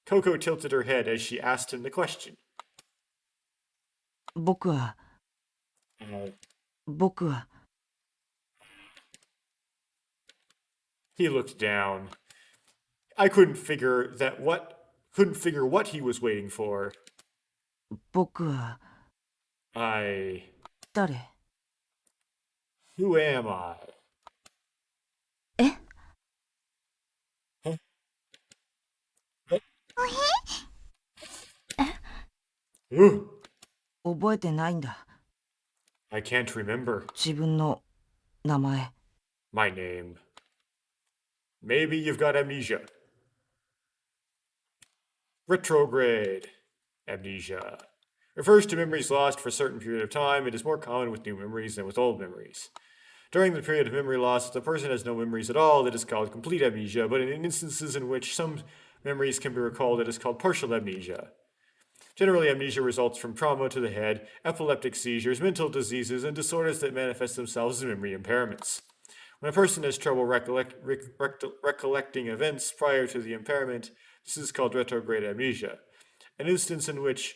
Coco tilted her head as she asked him the question. 僕は、僕は、 He looked down. I couldn't figure what he was waiting for. 僕は、 誰？ Who am I? え？ Huh? おへ？ Ooh, 覚えてないんだ。 I can't remember 自分の名前。 my name. Maybe you've got amnesia. Retrograde amnesia refers to memories lost for a certain period of time. It is more common with new memories than with old memories. During the period of memory loss, if the person has no memories at all, it is called complete amnesia, but in instances in which some memories can be recalled, it is called partial amnesia. Generally, amnesia results from trauma to the head, epileptic seizures, mental diseases, and disorders that manifest themselves as memory impairments. When a person has trouble recollecting events prior to the impairment, this is called retrograde amnesia. An instance in which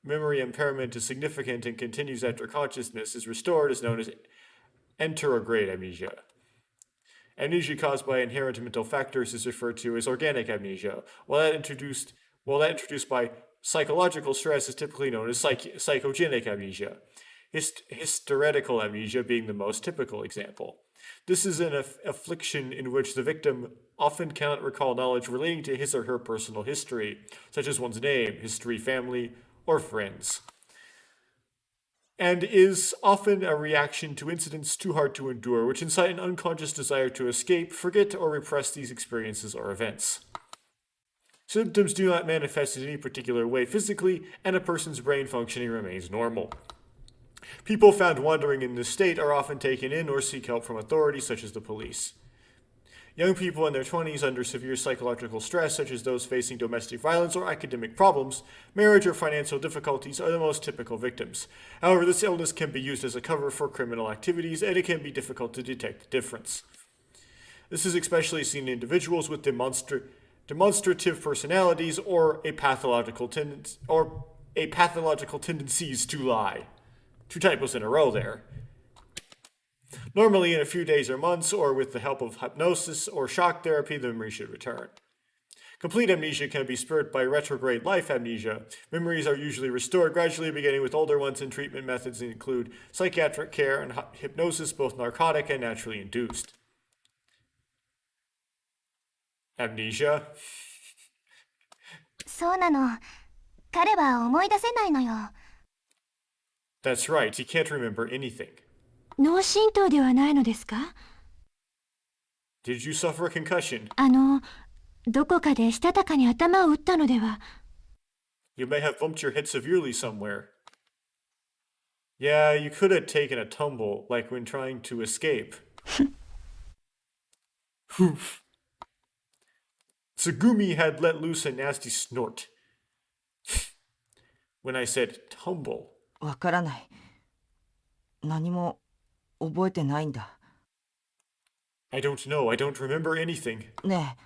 memory impairment is significant and continues after consciousness is restored is known as anterograde amnesia. Amnesia caused by inherent mental factors is referred to as organic amnesia, while that introduced by psychological stress is typically known as psychogenic amnesia, hysterical amnesia being the most typical example. This is an affliction in which the victim often cannot recall knowledge relating to his or her personal history, such as one's name, history, family, or friends, and is often a reaction to incidents too hard to endure, which incite an unconscious desire to escape, forget, or repress these experiences or events. Symptoms do not manifest in any particular way physically, and a person's brain functioning remains normal. People found wandering in this state are often taken in or seek help from authorities such as the police. Young people in their 20s under severe psychological stress, such as those facing domestic violence or academic problems, marriage, or financial difficulties, are the most typical victims. However, this illness can be used as a cover for criminal activities, and it can be difficult to detect the difference. This is especially seen in individuals with demonstrative personalities or a pathological tendencies to lie. 2 typos in a row there. Normally, in a few days or months, or with the help of hypnosis or shock therapy, the memory should return. Complete amnesia can be spurred by retrograde life amnesia. Memories are usually restored gradually, beginning with older ones, and treatment methods include psychiatric care and hypnosis, both narcotic and naturally induced. Amnesia? そうなの。彼は思い出せないのよ。 That's right, he can't remember anything. 脳震盪ではないのですか？ Did you suffer a concussion? どこかでしたたかに頭を打ったのでは？ You may have bumped your head severely somewhere. Yeah, you could have taken a tumble, like when trying to escape. Poof. Tsugumi had let loose a nasty snort. When I said tumble. わからない。何も覚えてないんだ。 I don't know, I don't remember anything. ねえ、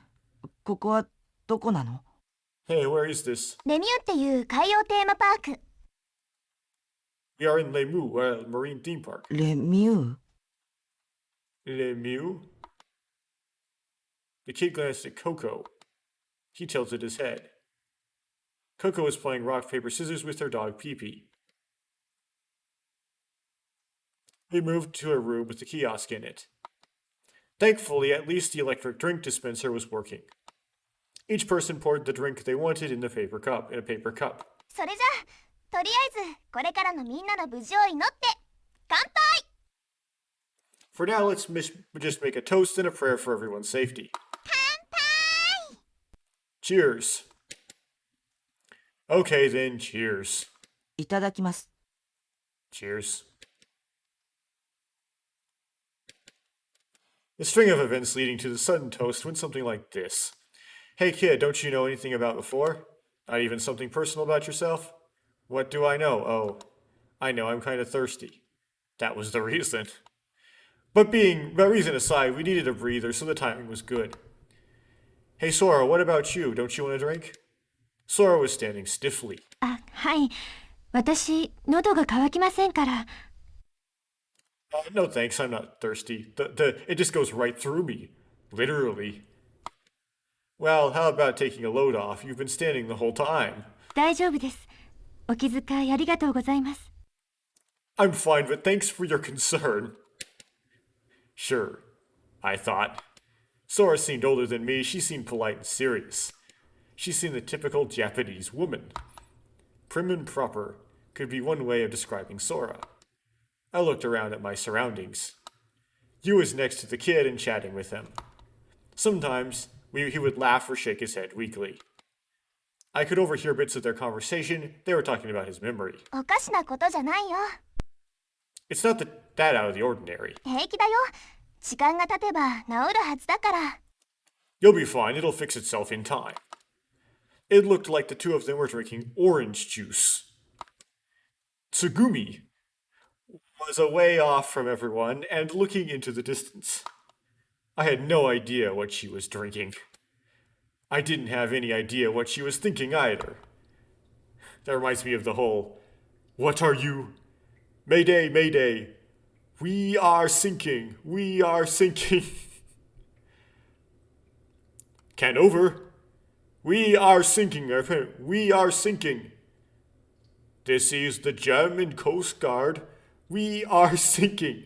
ここはどこなの？ Hey, where is this? レミューっていう海洋テーマパーク。 We are in Lemu, a marine theme park. レミュー？ Lemu? The kid glanced at Coco. He tilted his head. Coco was playing rock, paper, scissors with her dog, Pee-Pee. We moved to a room with a kiosk in it. Thankfully, at least the electric drink dispenser was working. Each person poured the drink they wanted in a paper cup. それじゃあ、とりあえずこれからのみんなの無事を祈って乾杯。 For now, let's just make a toast and a prayer for everyone's safety. 乾杯。 Cheers. Okay then, cheers. いただきます。 Cheers. The string of events leading to the sudden toast went something like this. Hey kid, don't you know anything about before? Not even something personal about yourself? What do I know? Oh, I know I'm kind of thirsty. That was the reason. But reason aside, we needed a breather, so the timing was good. Hey Sora, what about you? Don't you want a drink? Sora was standing stiffly. あ、はい。私、喉が渇きませんから。No thanks, I'm not thirsty. It just goes right through me. Literally. Well, how about taking a load off? You've been standing the whole time. 大丈夫です。お気遣いありがとうございます。I'm fine, but thanks for your concern. Sure, I thought. Sora seemed older than me. She seemed polite and serious. She seemed the typical Japanese woman. Prim and proper could be one way of describing Sora. I looked around at my surroundings. Yu was next to the kid and chatting with him. Sometimes he would laugh or shake his head weakly. I could overhear bits of their conversation. They were talking about his memory. おかしなことじゃないよ。 It's not that out of the ordinary. 平気だよ。時間が経てば治るはずだから。 You'll be fine. It'll fix itself in time. It looked like the two of them were drinking orange juice. Tsugumi was away off from everyone and looking into the distance. I had no idea what she was drinking. I didn't have any idea what she was thinking either. That reminds me of the whole, what are you? Mayday, mayday. We are sinking. We are sinking. Can't over. We are sinking. We are sinking. This is the German Coast Guard. We are sinking.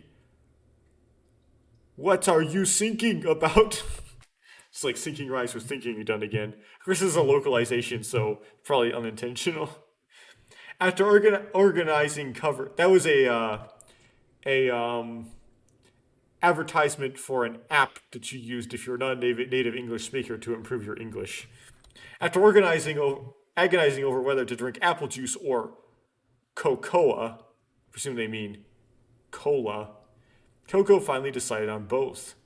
What are you sinking about? It's like sinking rhymes with thinking done again. This is a localization, so probably unintentional. After organizing cover, that was a advertisement for an app that you used if you're not a native English speaker to improve your English. After agonizing over whether to drink apple juice or cocoa, I presume they mean cola, Coco finally decided on both.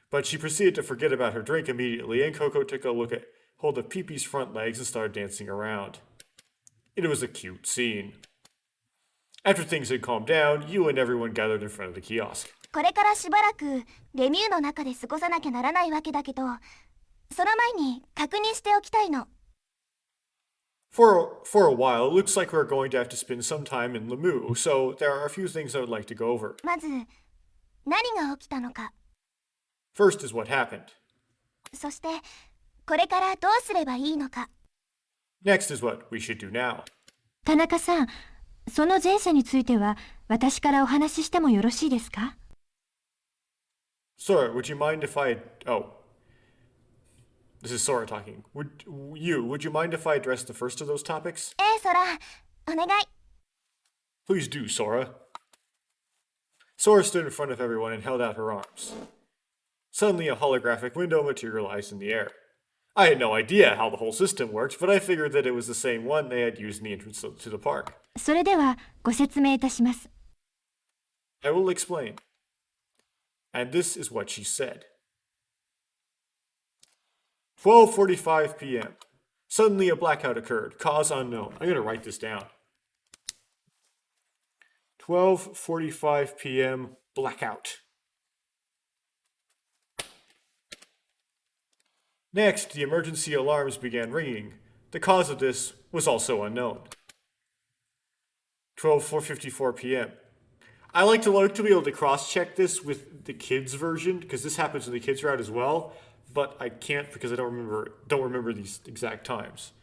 But she proceeded to forget about her drink immediately, and Coco took a hold of Pee-Pee's front legs and started dancing around. It was a cute scene. After things had calmed down, you and everyone gathered in front of the kiosk. これからしばらくレミューの中で過ごさなきゃならないわけだけど、その前に確認しておきたいの。For a while, it looks like we're going to have to spend some time in Lemu, so there are a few things I would like to go over. まず、何が起きたのか。 First is what happened. そして、これからどうすればいいのか。 Next is what we should do now. 田中さん、その前者については私からお話ししてもよろしいですか？ Sora, would you mind if this is Sora talking. Would you mind if I address the first of those topics? ソラ、お願い。 Please do, Sora. Sora stood in front of everyone and held out her arms. Suddenly, a holographic window materialized in the air. I had no idea how the whole system worked, but I figured that it was the same one they had used in the entrance to the park. それではご説明いたします。 I will explain. And this is what she said. 12:45 p.m. Suddenly a blackout occurred. Cause unknown. I'm going to write this down. 12:45 p.m. Blackout. Next, the emergency alarms began ringing. The cause of this was also unknown. 12:54 p.m. I like to be able to cross-check this with the kids version because this happens in the kids route as well, but I can't because I don't remember these exact times.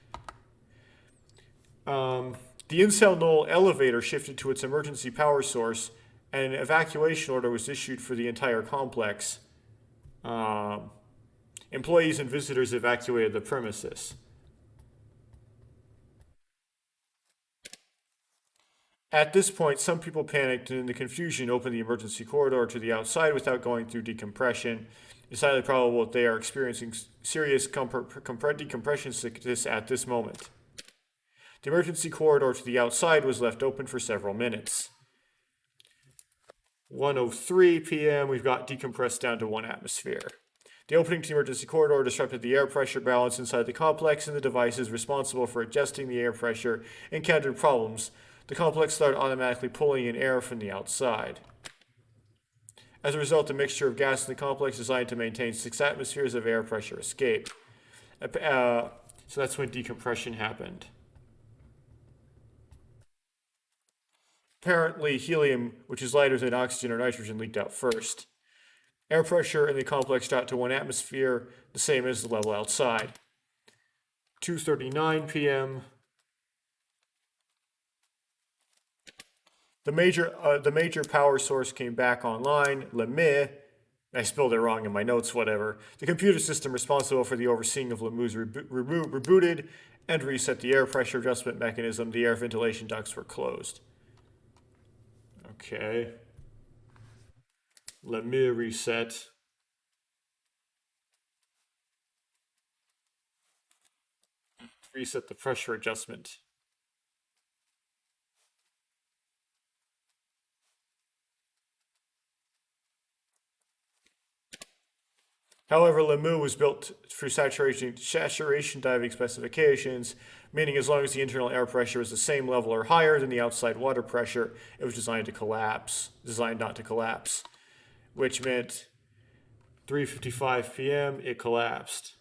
The Incel Knoll elevator shifted to its emergency power source, and an evacuation order was issued for the entire complex. Employees and visitors evacuated the premises. At this point, some people panicked and in the confusion opened the emergency corridor to the outside without going through decompression. It's highly probable that they are experiencing serious decompression sickness at this moment. The emergency corridor to the outside was left open for several minutes. 1:03 p.m., we've got decompressed down to 1 atmosphere. The opening to the emergency corridor disrupted the air pressure balance inside the complex, and the devices responsible for adjusting the air pressure encountered problems. The complex started automatically pulling in air from the outside. As a result, the mixture of gas in the complex designed to maintain 6 atmospheres of air pressure escaped. So that's when decompression happened. Apparently, helium, which is lighter than oxygen or nitrogen, leaked out first. Air pressure in the complex dropped to 1 atmosphere, the same as the level outside. 2:39 p.m. The major power source came back online. I spelled it wrong in my notes, whatever. The computer system responsible for the overseeing of Lemoo's rebooted and reset the air pressure adjustment mechanism. The air ventilation ducts were closed. Okay. Lemire reset. Reset the pressure adjustment. However, Lemieux was built for saturation diving specifications, meaning as long as the internal air pressure was the same level or higher than the outside water pressure, it was designed not to collapse, which meant 3:55 p.m. it collapsed.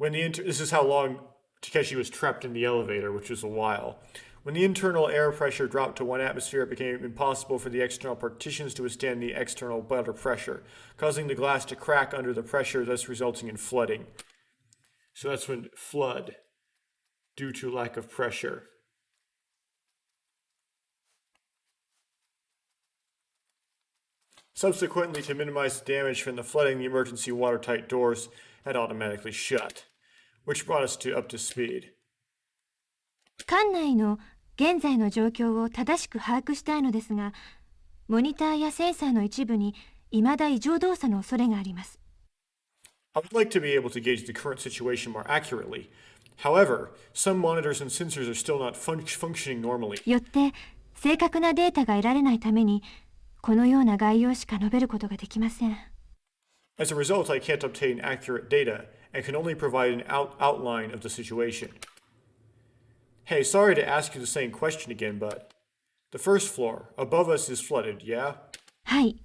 This is how long Takeshi was trapped in the elevator, which was a while. When the internal air pressure dropped to 1 atmosphere, it became impossible for the external partitions to withstand the external water pressure, causing the glass to crack under the pressure, thus resulting in flooding. So that's when flood, due to lack of pressure. Subsequently, to minimize the damage from the flooding, the emergency watertight doors had automatically shut, which brought us up to speed. 館内の現在の状況を正しく把握したいのですが、モニターやセンサーの一部に未だ異常動作の恐れがあります。I would like to be able to gauge the current situation more accurately. However, some monitors and sensors are still not functioning normally. よって正確なデータが得られないために、このような概要しか述べることができません。As a result, I can't obtain accurate data and can only provide an outline of the situation. Hey, sorry to ask you the same question again, but the first floor, above us is flooded, yeah? はい。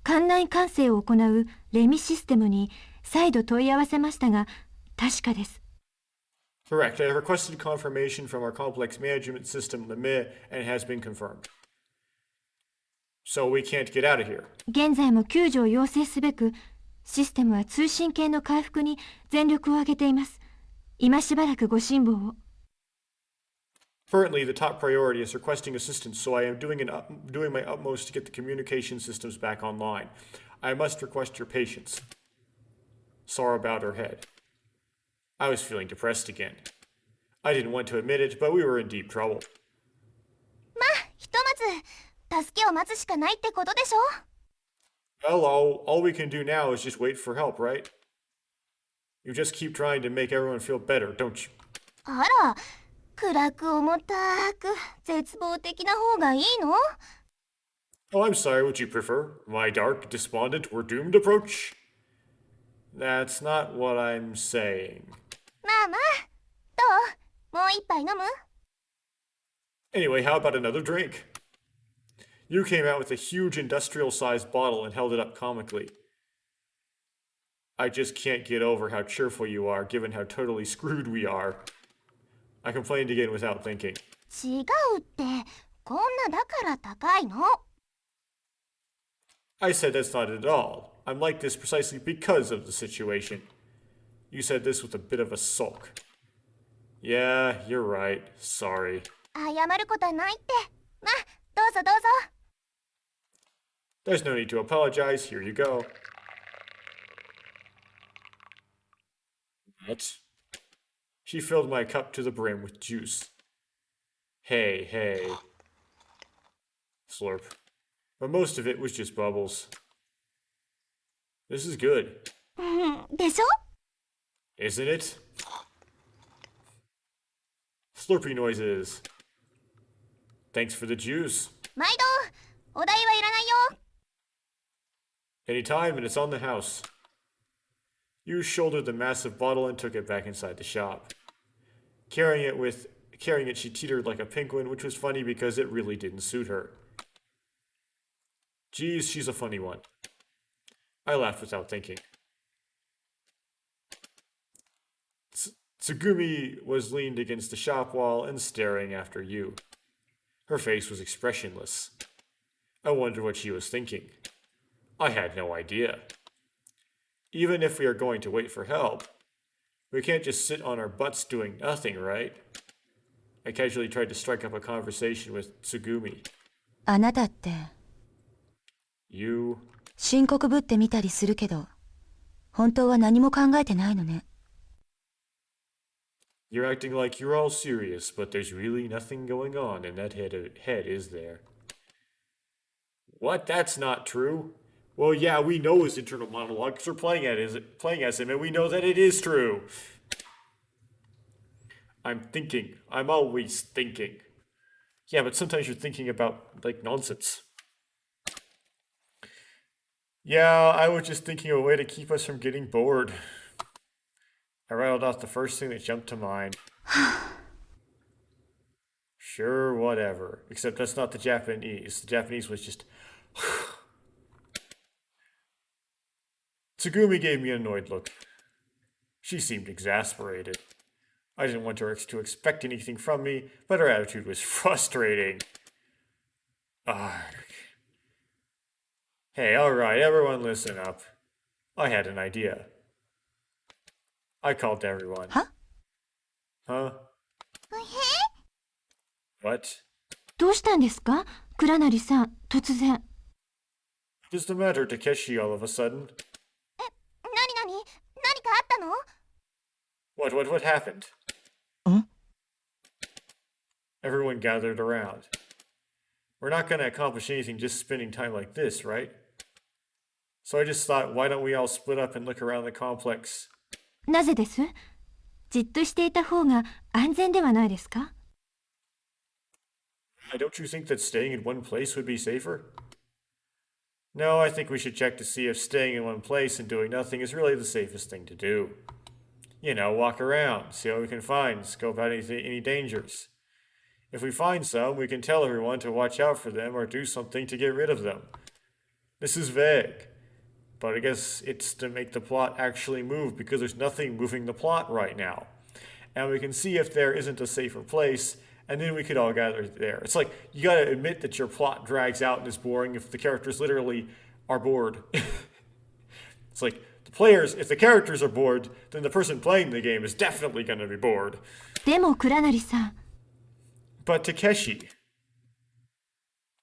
館内管制を行うレミシステムに再度問い合わせましたが、確かです。Correct. I have requested confirmation from our complex management system, LeMay, and it has been confirmed. So we can't get out of here. 現在も救助を要請すべく、システムは通信系の回復に全力を挙げています。今しばらくご辛抱を。Currently, the top priority is requesting assistance, so I am doing my utmost to get the communication systems back online. I must request your patience. Sora bowed her head. I was feeling depressed again. I didn't want to admit it, but we were in deep trouble. まあひとまず助けを待つしかないってことでしょ。 Well, all we can do now is just wait for help, right? You just keep trying to make everyone feel better, don't you? あら、暗く重たく絶望的な方がいいの？ Oh, I'm sorry, would you prefer my dark, despondent, we're doomed approach? That's not what I'm saying. まあまあ、どう？もう一杯飲む？ Anyway, how about another drink? You came out with a huge industrial-sized bottle and held it up comically. I just can't get over how cheerful you are, given how totally screwed we are. I complained again without thinking. 違うって、こんなだから高いの。 I said that's not it at all. I'm like this precisely because of the situation. You said this with a bit of a sulk. Yeah, you're right. Sorry. 謝ることはないって。まあ、どうぞどうぞ。 There's no need to apologize. Here you go. What? She filled my cup to the brim with juice. Hey, hey. Slurp. But most of it was just bubbles. This is good. でしょ？ Isn't it? Slurpy noises. Thanks for the juice. 毎度お代はいらないよ。 Anytime, and it's on the house. You shouldered the massive bottle and took it back inside the shop. Carrying it, she teetered like a penguin, which was funny because it really didn't suit her. Geez, she's a funny one. I laughed without thinking. Tsugumi was leaned against the shop wall and staring after you. Her face was expressionless. I wondered what she was thinking. I had no idea. Even if we are going to wait for help, we can't just sit on our butts doing nothing, right? I casually tried to strike up a conversation with Tsugumi. あなたって You... 深刻ぶってみたりするけど、本当は何も考えてないのね。You're acting like you're all serious, but there's really nothing going on in that head, is there? What? That's not true. Well, yeah, we know his internal monologue because we're playing as him, and we know that it is true. I'm thinking. I'm always thinking. Yeah, but sometimes you're thinking about, like, nonsense. Yeah, I was just thinking of a way to keep us from getting bored. I rattled off the first thing that jumped to mind. Sure, whatever. Except that's not the Japanese. The Japanese was just... Tsugumi gave me an annoyed look. She seemed exasperated. I didn't want her to expect anything from me, but her attitude was frustrating. Arg. Hey, alright, everyone listen up. I had an idea. I called to everyone. Huh? Huh? うへ What? どうしたんですか、倉成さん、突然。What's the matter, Takeshi, all of a sudden? 何かあったの？ What happened? Hmm? Everyone gathered around. We're not going to accomplish anything just spending time like this, right? So I just thought, why don't we all split up and look around the complex? なぜです？じっとしていた方が安全ではないですか？ Don't you think that staying in one place would be safer? No, I think we should check to see if staying in one place and doing nothing is really the safest thing to do. You know, walk around, see what we can find, scope out any dangers. If we find some, we can tell everyone to watch out for them or do something to get rid of them. This is vague, but I guess it's to make the plot actually move because there's nothing moving the plot right now. And we can see if there isn't a safer place, and then we could all gather there. It's like, you gotta admit that your plot drags out and is boring if the characters literally are bored. It's like, if the characters are bored, then the person playing the game is definitely gonna be bored. でも倉成さん、 But Takeshi,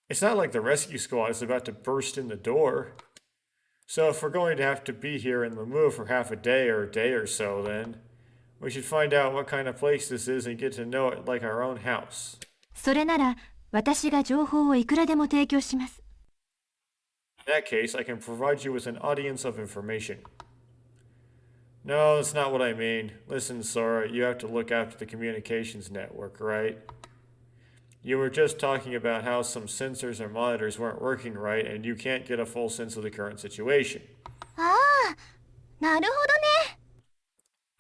it's not like the rescue squad is about to burst in the door. So if we're going to have to be here in the move for half a day or so, then we should find out what kind of place this is and get to know it like our own house. それなら私が情報をいくらでも提供します。 In that case, I can provide you with an audience of information. No, that's not what I mean. Listen, Sora, you have to look after the communications network, right? You were just talking about how some sensors or monitors weren't working right and you can't get a full sense of the current situation. ああ、なるほ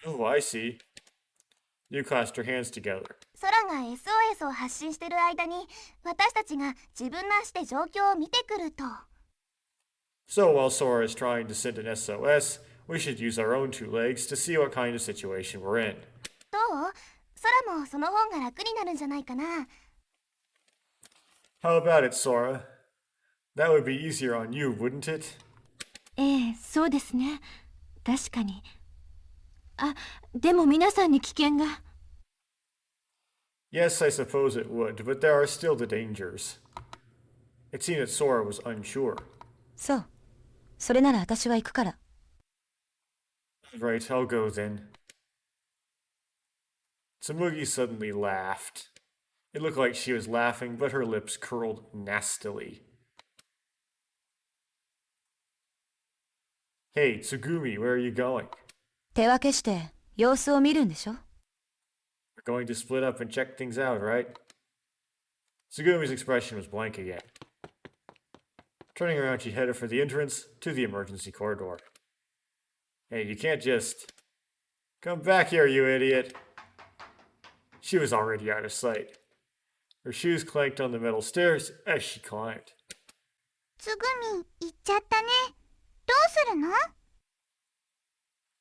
どね。 Oh, I see. You clasped your hands together. 空が SOS を発信してる間に私たちが自分の足で状況を見てくると。 So while Sora is trying to send an SOS, we should use our own two legs to see what kind of situation we're in. どう？空もその方が楽になるんじゃないかな。 How about it, Sora? That would be easier on you, wouldn't it? ええ、そうですね。確かに。あ、でも皆さんに危険が。 Yes, I suppose it would, but there are still the dangers. It seemed that Sora was unsure. そう。それなら私は行くから。Right, I'll go then. Tsumugi suddenly laughed. It looked like she was laughing, but her lips curled nastily. Hey, Tsugumi, where are you going? 手分けして様子を見るんでしょ？ We're going to split up and check things out, right? Tsugumi's expression was blank again. Turning around, she headed for the entrance to the emergency corridor. Hey, you can't just... Come back here, you idiot! She was already out of sight. Her shoes clanked on the metal stairs as she climbed. つぐみ行っちゃったね。どうするの？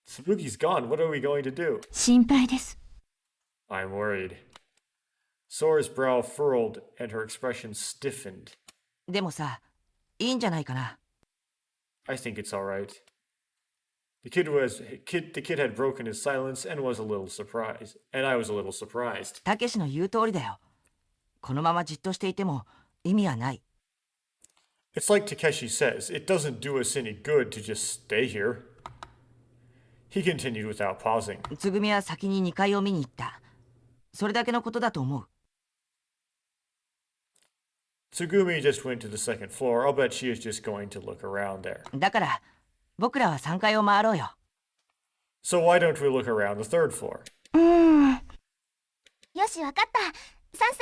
Tsubuki's gone. What are we going to do? 心配です。 I'm worried. Sora's brow furrowed and her expression stiffened. でもさ、いいんじゃないかな。I think it's all right. The kid had broken his silence and was a little surprised, and I was a little surprised. たけしの言う通りだよ。このままじっとしていても意味はない。It's like Takeshi says, it doesn't do us any good to just stay here. He continued without pausing. つぐみは先に2階を見に行った。それだけのことだと思う。Tsugumi just went to the second floor. I'll bet she is just going to look around there. だから僕らは3階を回ろうよ。So why don't we look around the third floor? よし、わかった。賛成。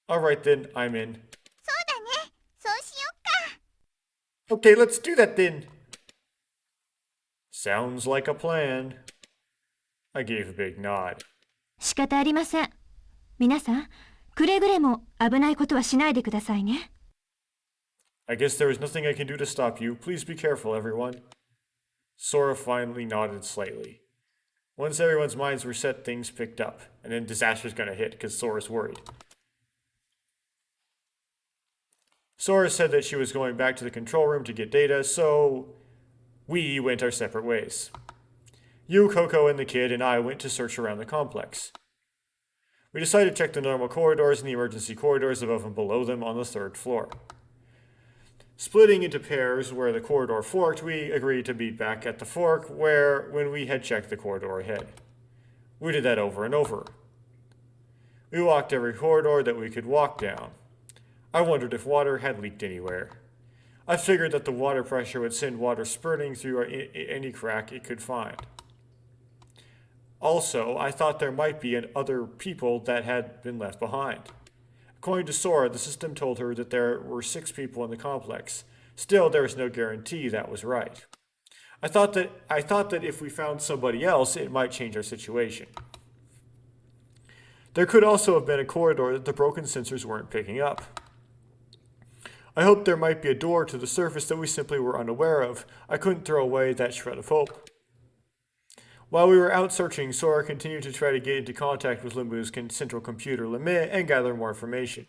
All right then, I'm in. そうだね。そうしよっか。 Okay, let's do that then. Sounds like a plan. I gave a big nod. 仕方ありません。皆さん、くれぐれも危ないことはしないでくださいね。I guess there is nothing I can do to stop you. Please be careful, everyone. Sora finally nodded slightly. Once everyone's minds were set, things picked up, and then disaster's gonna hit because Sora's worried. Sora said that she was going back to the control room to get data, so we went our separate ways. You, Coco, and the kid and I went to search around the complex. We decided to check the normal corridors and the emergency corridors above and below them on the third floor. Splitting into pairs where the corridor forked, we agreed to meet back at the fork when we had checked the corridor ahead. We did that over and over. We walked every corridor that we could walk down. I wondered if water had leaked anywhere. I figured that the water pressure would send water spurting through any crack it could find. Also, I thought there might be other people that had been left behind. According to Sora, the system told her that there were 6 people in the complex. Still, there was no guarantee that was right. I thought that if we found somebody else, it might change our situation. There could also have been a corridor that the broken sensors weren't picking up. I hoped there might be a door to the surface that we simply were unaware of. I couldn't throw away that shred of hope. While we were out searching, Sora continued to try to get into contact with Limu's central computer, Lemay, and gather more information.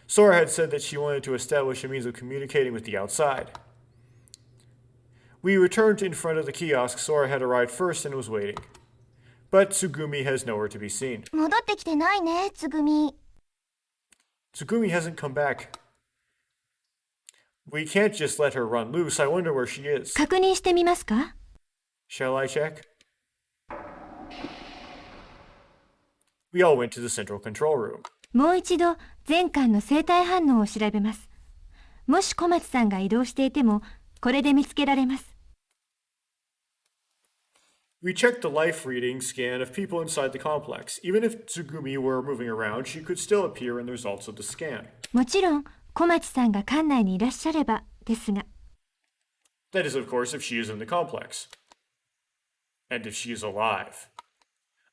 Sora had said that she wanted to establish a means of communicating with the outside. We returned in front of the kiosk. Sora had arrived first and was waiting. But Tsugumi has nowhere to be seen. 戻ってきてないね、つぐみ。 Tsugumi hasn't come back. We can't just let her run loose. I wonder where she is. 確認してみますか？ Shall I check? We all went to the central control room. もう一度全館の生体反応を調べます。もし小松さんが移動していても、これで見つけられます。We checked the life reading scan of people inside the complex. Even if Tsugumi were moving around, she could still appear in the results of the scan. もちろん小松さんが館内にいらっしゃればですが。That is, of course, if she is in the complex. And if she is alive.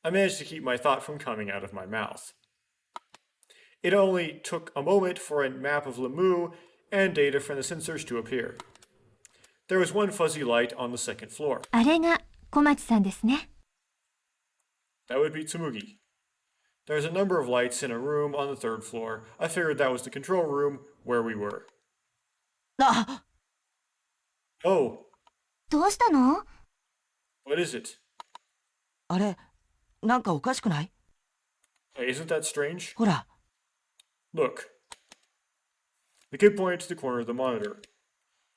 I managed to keep my thought from coming out of my mouth. It only took a moment for a map of Lemu and data from the sensors to appear. There was one fuzzy light on the second floor. あれが小松さんですね。That would be Tsumugi. There's a number of lights in a room on the third floor. I figured that was the control room where we were. あ、 Oh, どうしたの？ what is it? あれ、なんかおかしくない？ Hey, isn't that strange? ほら、 Look. The kid pointed to the corner of the monitor.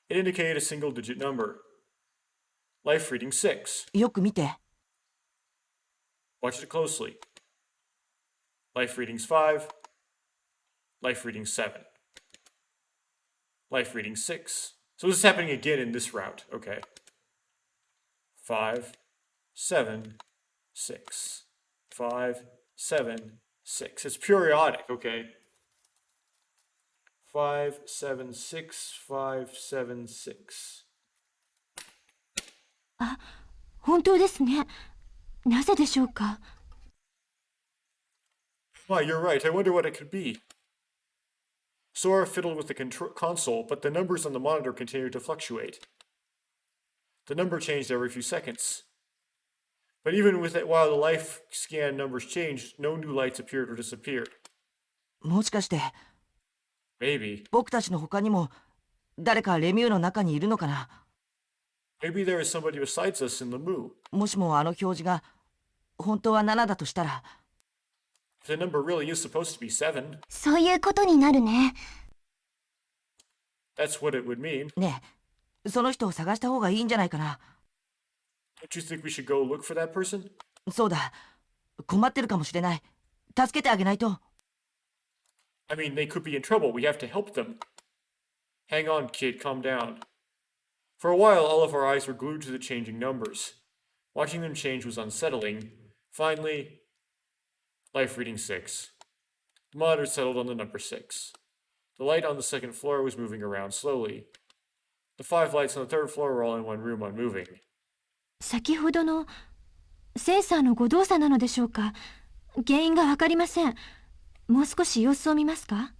It indicated a single-digit number. Life reading 6. よく見て。 Watch it closely. Life readings 5. Life reading 7. Life reading 6. So this is happening again in this route. Okay. 5, 7, 6. 5, 7, 6. It's periodic, okay? 576576. 本当ですね。なぜでしょうか。 Why, you're right. I wonder what it could be. Sora fiddled with the console, but the numbers on the monitor continued to fluctuate. The number changed every few seconds. But even with it, while the life scan numbers changed, no new lights appeared or disappeared. もしかして Maybe. 僕たちの他にも誰かレミューの中にいるのかな。 Maybe there is somebody besides us in the Moo. もしもあの表示が本当は7だとしたら、 If the number really is supposed to be 7, そういうことになるね。 that's what it would mean. ねえ、その人を探した方がいいんじゃないかな。 Don't you think we should go look for that person? そうだ、困ってるかもしれない。助けてあげないと。 I mean, they could be in trouble. We have to help them. Hang on, kid, calm down. For a while, all of our eyes were glued to the changing numbers. Watching them change was unsettling. Finally, life reading 6. The monitor settled on the number 6. The light on the second floor was moving around slowly. The 5 lights on the third floor were all in one room, unmoving. 先ほどのセンサーの誤動作なのでしょうか。原因がわかりません。もう少し様子を見ますか。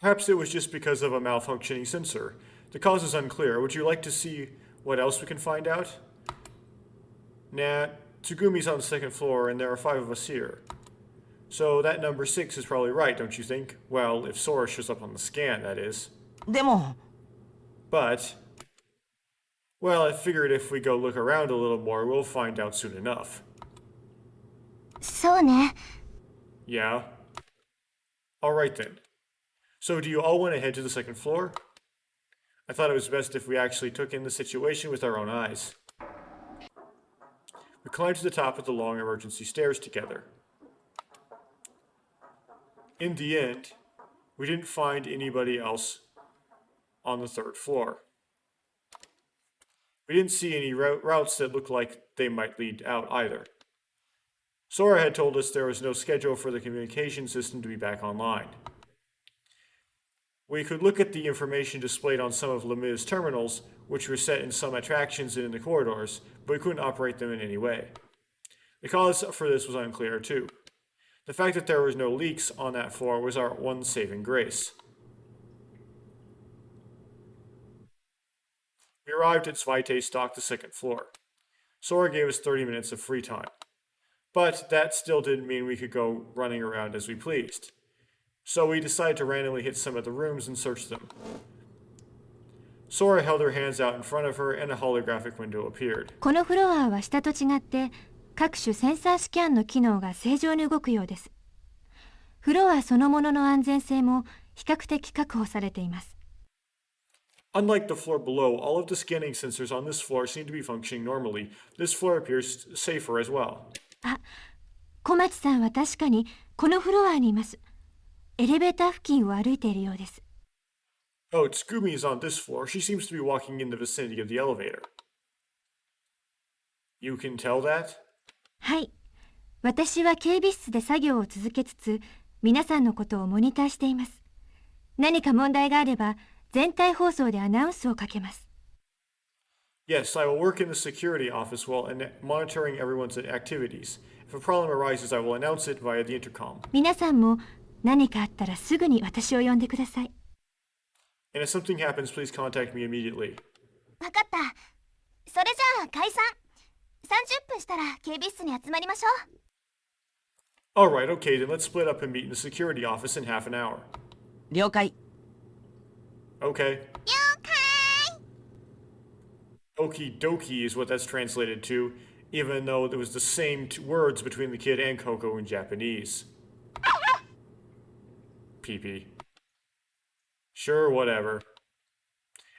Perhaps it was just because of a malfunctioning sensor. The cause is unclear. Would you like to see what else we can find out? Nah, Tsugumi's on the second floor and there are 5 of us here. So that number 6 is probably right, don't you think? Well, if Sora shows up on the scan, that is. でも But, well, I figured if we go look around a little more, we'll find out soon enough. そうね。 Yeah? Alright then. So do you all want to head to the second floor? I thought it was best if we actually took in the situation with our own eyes. We climbed to the top of the long emergency stairs together. In the end, we didn't find anybody else on the third floor. We didn't see any routes that looked like they might lead out either. Sora had told us there was no schedule for the communication system to be back online. We could look at the information displayed on some of Lemieux's terminals, which were set in some attractions and in the corridors, but we couldn't operate them in any way. The cause for this was unclear too. The fact that there was no leaks on that floor was our one saving grace. We arrived at Zweite Stock, the second floor. Sora gave us 30 minutes of free time. But that still didn't mean we could go running around as we pleased. So we decided to randomly hit some of the rooms and search them. Sora held her hands out in front of her and a holographic window appeared. このフロアは下と違って各種センサースキャンの機能が正常に動くようです。フロアそのものの安全性も比較的確保されています。 Unlike the floor below, all of the scanning sensors on this floor seem to be functioning normally. This floor appears safer as well. あ、小町さんは確かにこのフロアにいます。エレベーター付近を歩いているようです。 Oh, Tsugumi is on this floor. She seems to be walking in the vicinity of the elevator. You can tell that? はい。私は警備室で作業を続けつつ、皆さんのことをモニターしています。何か問題があれば、全体放送でアナウンスをかけます。 Yes, I will work in the security office while monitoring everyone's activities. If a problem arises, I will announce it via the intercom. 皆さんも何かあったらすぐに私を呼んでください。 And if something happens, please contact me immediately. わかった。それじゃあ解散。30分したら警備室に集まりましょう。 Alright, okay, then let's split up and meet in the security office in half an hour. 了解。 Okay. 了解。 Okie dokie is what that's translated to, even though there was the same words between the kid and Coco in Japanese. PP. Sure, whatever.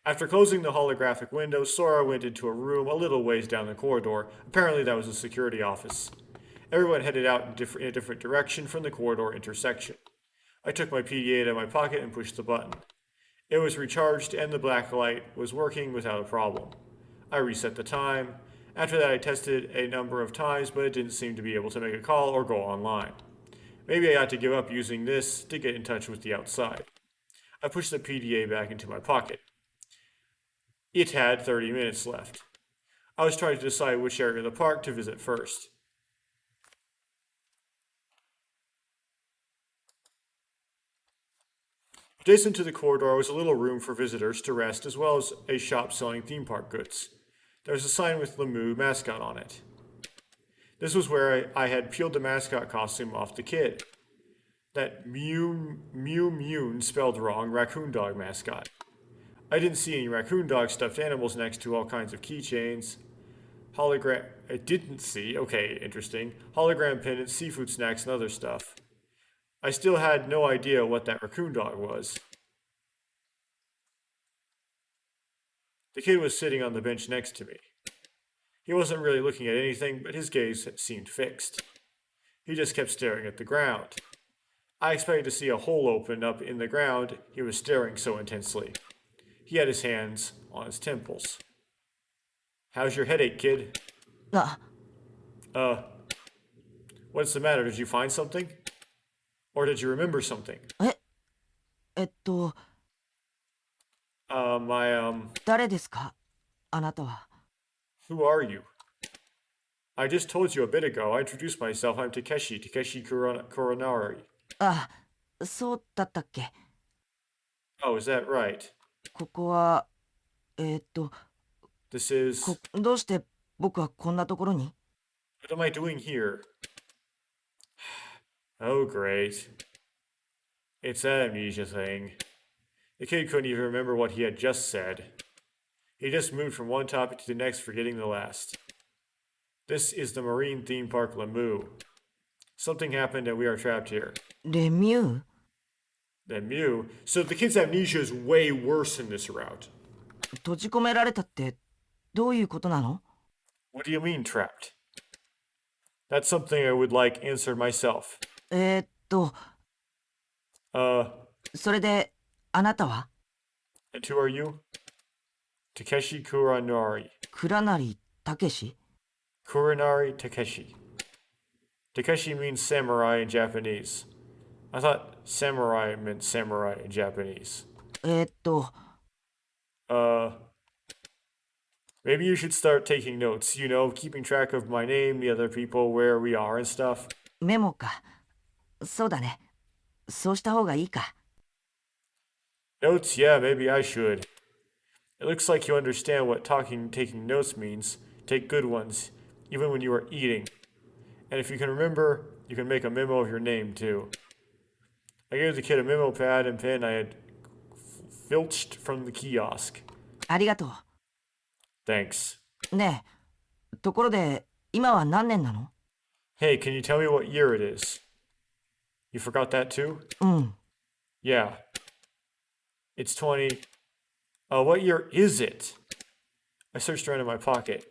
After closing the holographic window, Sora went into a room a little ways down the corridor. Apparently that was the security office. Everyone headed out in a different direction from the corridor intersection. I took my PDA out of my pocket and pushed the button. It was recharged and the black light was working without a problem. I reset the time. After that I tested it a number of times, but it didn't seem to be able to make a call or go online. Maybe I ought to give up using this to get in touch with the outside. I pushed the PDA back into my pocket. It had 30 minutes left. I was trying to decide which area of the park to visit first. Adjacent to the corridor was a little room for visitors to rest, as well as a shop selling theme park goods. There was a sign with Lemu mascot on it. This was where I had peeled the mascot costume off the kid. That Mew spelled wrong raccoon dog mascot. I didn't see any raccoon dog stuffed animals next to all kinds of keychains. I didn't see, okay, interesting, hologram pendants, seafood snacks, and other stuff. I still had no idea what that raccoon dog was. The kid was sitting on the bench next to me. He wasn't really looking at anything, but his gaze seemed fixed. He just kept staring at the ground. I expected to see a hole open up in the ground, he was staring so intensely. He had his hands on his temples. How's your headache, kid? あ、 What's the matter? Did you find something? Or did you remember something? えっと、 My 誰ですかあなたは。 who are you? I just told you a bit ago. I introduced myself. I'm Takeshi Koronari. あ、そうだったっけ。 Oh, is that right? ここは、This is... どうして僕はこんなところに？ What am I doing here? Oh, great. It's that amnesia thing. The kid couldn't even remember what he had just said. He just moved from one topic to the next, forgetting the last. This is the marine theme park Lemu. Something happened and we are trapped here. レミュー？ Then Mew. So the kid's amnesia is way worse in this route. 閉じ込められたってどういうことなの？ What do you mean trapped? That's something I would like answered myself. それであなたは？ And who are you? Takeshi Kuranari. 倉成武史？ Kuranari Takeshi. Takeshi means samurai in Japanese. I thought samurai meant samurai in Japanese. Maybe you should start taking notes, you know, keeping track of my name, the other people, where we are and stuff. メモか。そうだね。そうした方がいいか。 Notes? Yeah, maybe I should. It looks like you understand what taking notes means. Take good ones, even when you are eating. And if you can remember, you can make a memo of your name, too. I gave the kid a memo pad and pen I had filched from the kiosk. ありがと Thanks. う。ねえ、ところで今は何年なの？ Hey, can you tell me what year it is? You forgot that too? うん。 Yeah. It's 20... what year is it? I searched around in my pocket.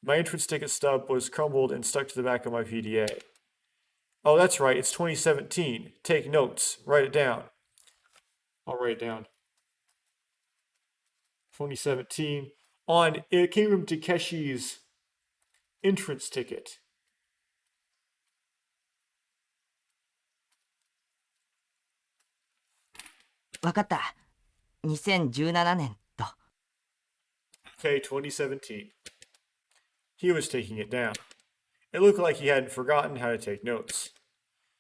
My entrance ticket stub was crumbled and stuck to the back of my PDA. Oh, that's right, it's 2017. Take notes. Write it down. I'll write it down. 2017. It came from Takeshi's entrance ticket. わかった。2017年と。 Okay, 2017. He was taking it down. It looked like he hadn't forgotten how to take notes.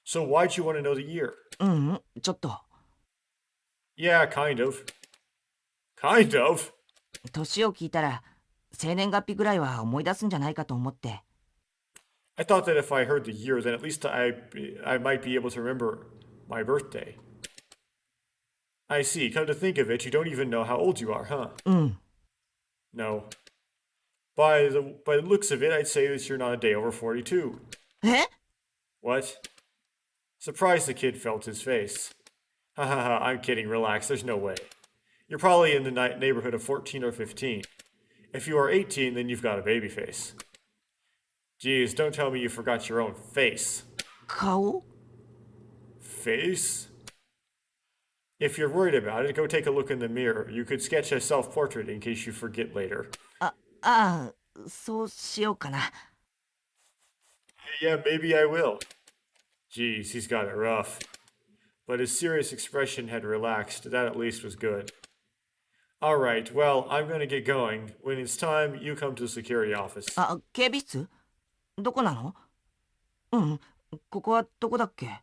So why'd you want to know the year? ううん、ちょっと。 Yeah, kind of. Kind of? 年を聞いたら生年月日ぐらいは思い出すんじゃないかと思って。 I thought that if I heard the year, then at least I might be able to remember my birthday. I see. Come to think of it, you don't even know how old you are, huh? うん。 No. By the looks of it, I'd say that you're not a day over 42. え？ What? Surprised the kid felt his face. Ha ha ha, I'm kidding, relax, there's no way. You're probably in the neighborhood of 14 or 15. If you are 18, then you've got a baby face. Geez, don't tell me you forgot your own face. 顔？ Face? If you're worried about it, go take a look in the mirror. You could sketch a self-portrait in case you forget later. ああ、そうしようかな。 Yeah, maybe I will. Geez, he's got it rough. but his serious expression had relaxed. That at least was good. Alright, well, I'm gonna get going. When it's time, you come to the security office. あ、警備室？どこなの？うん、ここはどこだっけ？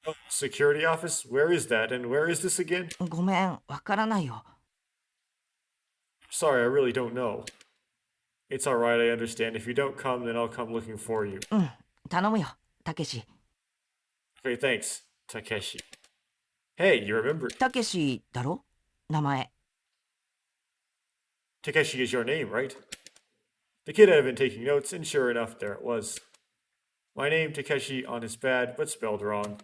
Oh, security office? Where is that, and where is this again? ごめん、わからないよ。Sorry, I really don't know. It's alright, I understand. If you don't come, then I'll come looking for you. うん、頼むよ、たけし。Okay, thanks, Takeshi. Hey, you remember. たけしだろ？名前。Takeshi is your name, right? The kid had been taking notes, and sure enough, there it was. My name, Takeshi, on his pad, but spelled wrong.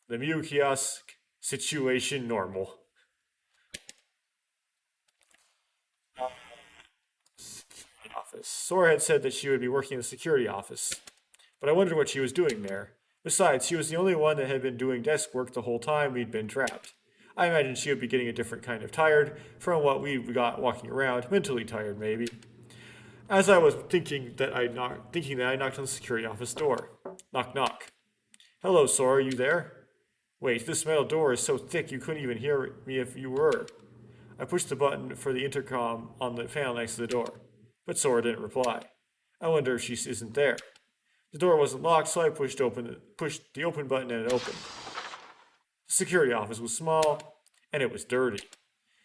The Mew kiosk situation normal. Office. Sora had said that she would be working in the security office, but I wondered what she was doing there. Besides, she was the only one that had been doing desk work the whole time we'd been trapped. I imagined she would be getting a different kind of tired from what we got walking around, mentally tired maybe. As I was thinking that I knocked on the security office door. Knock knock. Hello, Sora, you there? Wait, this metal door is so thick you couldn't even hear me if you were. I pushed the button for the intercom on the panel next to the door, but Sora didn't reply. I wonder if she isn't there. The door wasn't locked, so I pushed the open button and it opened. The security office was small, and it was dirty.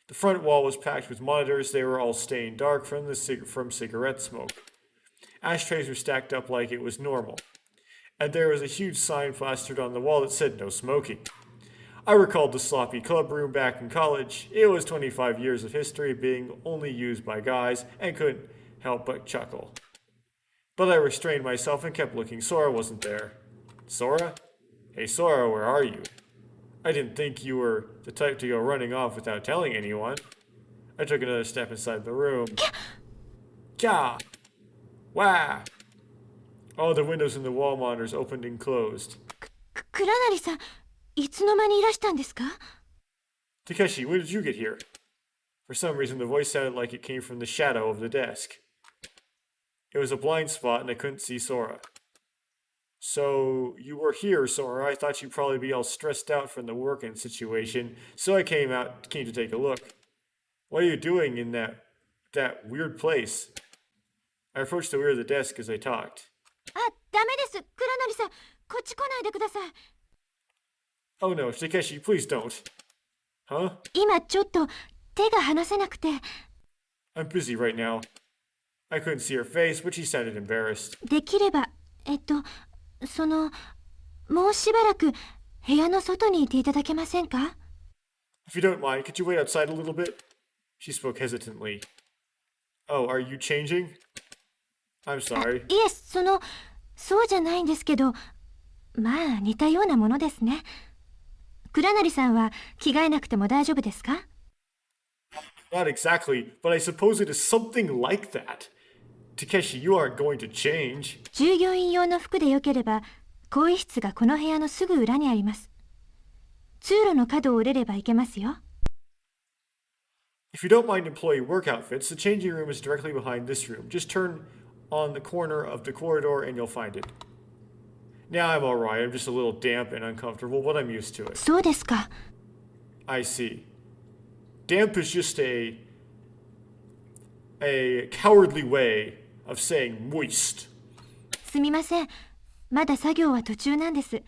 The front wall was packed with monitors. They were all stained dark from cigarette smoke. Ashtrays were stacked up like it was normal, and there was a huge sign plastered on the wall that said no smoking. I recalled the sloppy club room back in college. It was 25 years of history being only used by guys, and couldn't help but chuckle. But I restrained myself and kept looking. Sora wasn't there. Sora? Hey Sora, where are you? I didn't think you were the type to go running off without telling anyone. I took another step inside the room. Gah! Wah! All the windows in the wall monitors opened and closed. 倉成さん、いつの間にいらしたんですか？ Takeshi, when did you get here? For some reason, the voice sounded like it came from the shadow of the desk. It was a blind spot and I couldn't see Sora. So, you were here, Sora. I thought you'd probably be all stressed out from the working situation, so I came to take a look. What are you doing in that weird place? I approached the rear of the desk as I talked. あ、ダメです。倉成さん、こっち来ないでください。 Oh no, Takeshi, please don't. Huh? 今ちょっと手が離せなくて。 I'm busy right now. I couldn't see her face, but she sounded embarrassed. できれば、もうしばらく部屋の外にいていただけませんか？ If you don't mind, could you wait outside a little bit? She spoke hesitantly. Oh, are you changing? I'm sorry. いえ、そうじゃないんですけど、まあ似たようなものですね。倉成さんは着替えなくても大丈夫ですか？ Not exactly, but I suppose it is something like that. Takeshi, you aren't going to change. 従業員用の服でよければ、更衣室がこの部屋のすぐ裏にあります。通路の角を折れれば行けますよ。If you don't mind employee work outfits, the changing room is directly behind this room. Just turn on the corner of the corridor and you'll find it. Now I'm alright. I'm just a little damp and uncomfortable, but I'm used to it. そうですか。 I see. Damp is just a cowardly way of saying moist. すみません。まだ作業は途中なんです。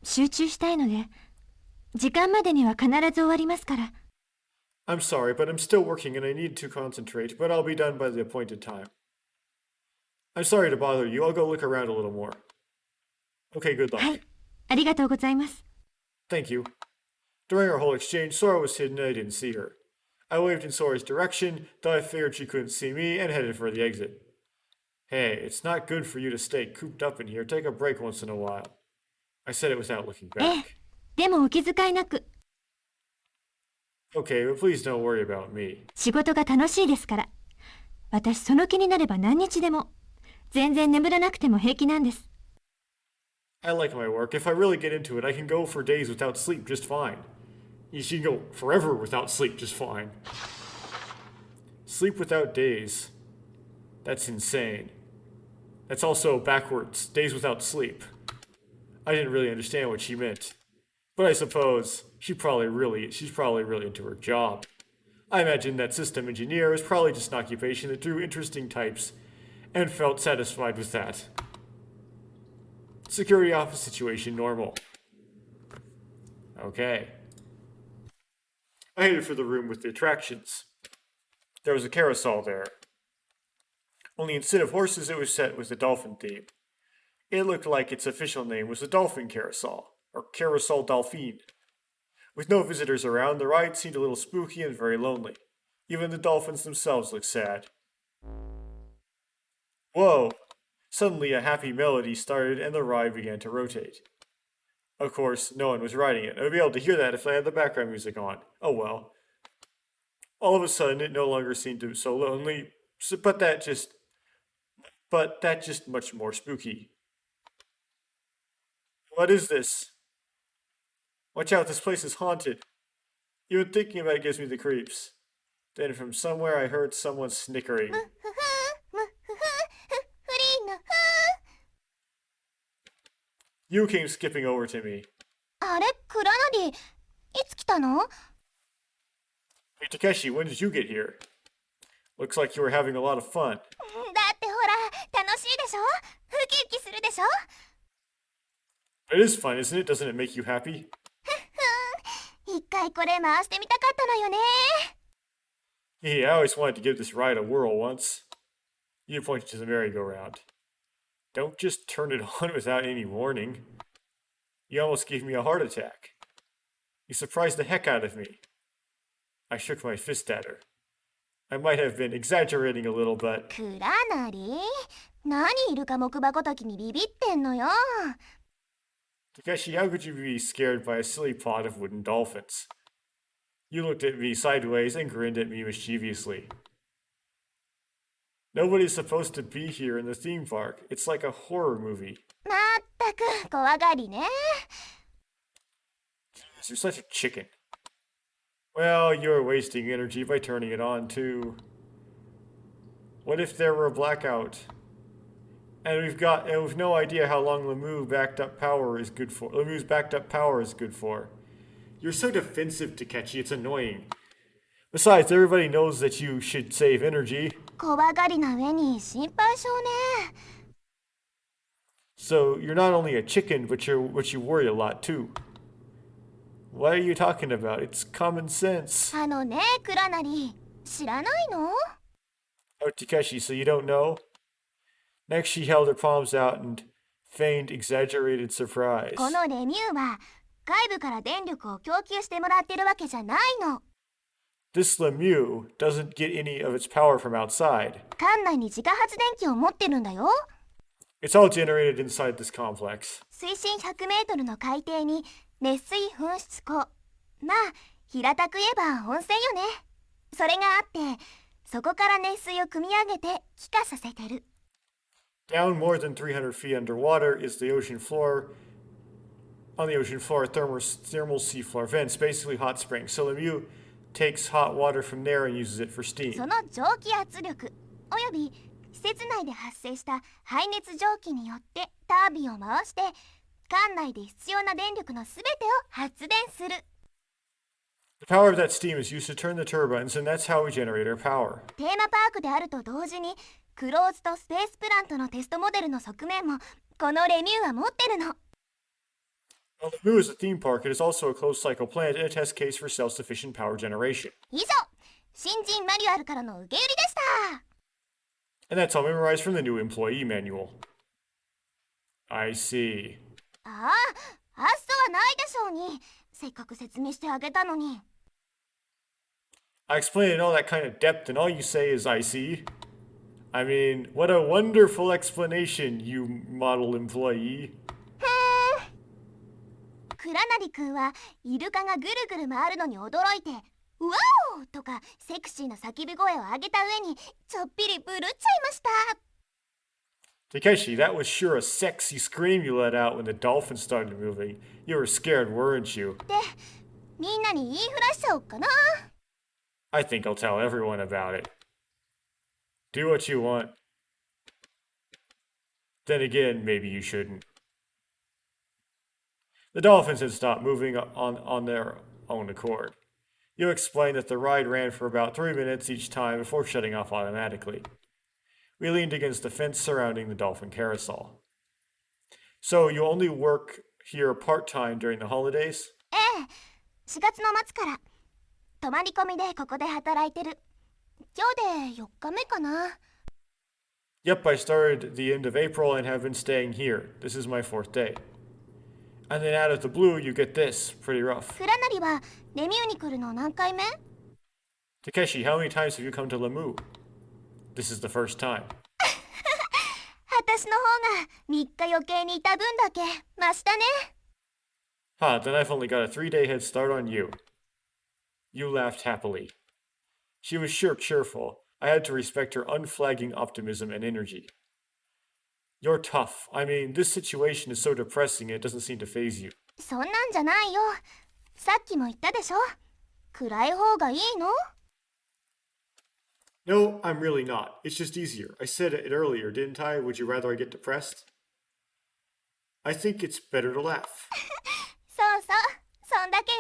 集中したいので。時間までには必ず終わりますから。I'm sorry, but I'm still working and I need to concentrate, but I'll be done by the appointed time. I'm sorry to bother you. I'll go look around a little more. Okay, good luck. はい。ありがとうございます。 Thank you. During our whole exchange, Sora was hidden and I didn't see her. I waved in Sora's direction, though I figured she couldn't see me, and headed for the exit. Hey, it's not good for you to stay cooped up in here. Take a break once in a while. I said it without looking ええ back. でもお気遣いなく。 Okay, but please don't worry about me. 仕事が楽しいですから。私その気になれば何日でも。全然眠らなくても平気なんです。 I like my work. If I really get into it, I can go for days without sleep just fine. You can go forever without sleep just fine. Sleep without days. That's insane. That's also backwards. Days without sleep. I didn't really understand what she meant. But I suppose she's probably really into her job. I imagine that system engineer was probably just an occupation that drew interesting types and felt satisfied with that. Security office situation normal. Okay. I headed for the room with the attractions. There was a carousel there. Only instead of horses, it was set with a dolphin theme. It looked like its official name was the Dolphin Carousel, or Carousel Dolphine. With no visitors around, the ride seemed a little spooky and very lonely. Even the dolphins themselves looked sad. Whoa! Suddenly a happy melody started and the ride began to rotate. Of course, no one was riding it. I would be able to hear that if I had the background music on. Oh well. All of a sudden, it no longer seemed so lonely, but that just much more spooky. What is this? Watch out, this place is haunted. Even thinking about it gives me the creeps. Then from somewhere I heard someone snickering. むふふむふふフリーのふ You came skipping over to me. あれクラナリいつ来たの Hey Takeshi, when did you get here? Looks like you were having a lot of fun. だってほら楽しいでしょウキウキするでしょ It is fun, isn't it? Doesn't it make you happy? 一回これ回してみたかったのよね Yeah, I always wanted to give this ride a whirl once. You pointed to the merry-go-round. Don't just turn it on without any warning. You almost gave me a heart attack. You surprised the heck out of me. I shook my fist at her. I might have been exaggerating a little, but クラナリ何イルカ木馬ごときにビビってんのよ Takeshi, how could you be scared by a silly pod of wooden dolphins? You looked at me sideways and grinned at me mischievously. Nobody's supposed to be here in the theme park. It's like a horror movie. まったく怖がりね You're such a chicken. Well, you're wasting energy by turning it on, too. What if there were a blackout? And we've no idea how long Lemu's backed up power is good for. You're so defensive, Takeshi, it's annoying. Besides, everybody knows that you should save energy. 怖がりな上に心配性ね So you're not only a chicken, but you worry a lot too. What are you talking about? It's common sense. あのねクラナリ知らないの Oh, Takeshi, so you don't know? Next, she held her palms out and feigned exaggerated surprise. このレミューは外部から電力を供給してもらってるわけじゃないの This Lemieux doesn't get any of its power from outside. 館内に自家発電機を持ってるんだよ It's all generated inside this complex. 水深100メートルの海底に熱水噴出庫まあ平たく言えば温泉よねそれがあってそこから熱水を汲み上げて気化させてる Down more than 300 feet underwater is the ocean floor. On the ocean floor are thermal seafloor vents, basically hot springs. So Lemieux takes hot water from there and uses it for steam. その蒸気圧力および施設内で発生した排熱蒸気によってタービンを回して館内で必要な電力のすべてを発電する The power of that steam is used to turn the turbines, and that's how we generate our power. テーマパークであると同時にクローズとスペースプラントのテストモデルの側面もこのレミューは持ってるの While Lemieux is a theme park, it is also a closed cycle plant and a test case for self-sufficient power generation. 以上新人マニュアルからの受け売りでした And that's all memorized from the new employee manual. I see. ああ発想はないでしょうにせっかく説明してあげたのに I explained in all that kind of depth, and all you say is I see. I mean, what a wonderful explanation, you model employee. クラナリ君はイルカがぐるぐる回るのに驚いて「ワオ!」とかセクシーな叫び声を上げた上にちょっぴりブルっちゃいました Takeshi, that was sure a sexy scream you let out when the dolphin started moving. You were scared, weren't you? でみんなに言いふらしちゃおっかな I think I'll tell everyone about it. Do what you want. Then again, maybe you shouldn't. The dolphins had stopped moving on their own accord. You explained that the ride ran for about 3 minutes each time before shutting off automatically. We leaned against the fence surrounding the dolphin carousel. So you only work here part-time during the holidays? ええ、4月の末から泊まり込みでここで働いてる。今日で4日目かな。Yep, I started the end of April and have been staying here. This is my 4th day. And then out of the blue, you get this. Pretty rough. フラナリはレミューに来るの何回目？ Takeshi, how many times have you come to Lamu? This is the first time. 私の方が3日余計にいた分だけ増したね。Ha, then I've only got a 3-day head start on you. You laughed happily. She was sure cheerful. I had to respect her unflagging optimism and energy. You're tough. I mean, this situation is so depressing it doesn't seem to faze you. そんなんじゃないよ。さっきも言ったでしょ。暗い方がいいの？ No, I'm really not. It's just easier. I said it earlier, didn't I? Would you rather I get depressed? I think it's better to laugh. そうそう、そんだけよ。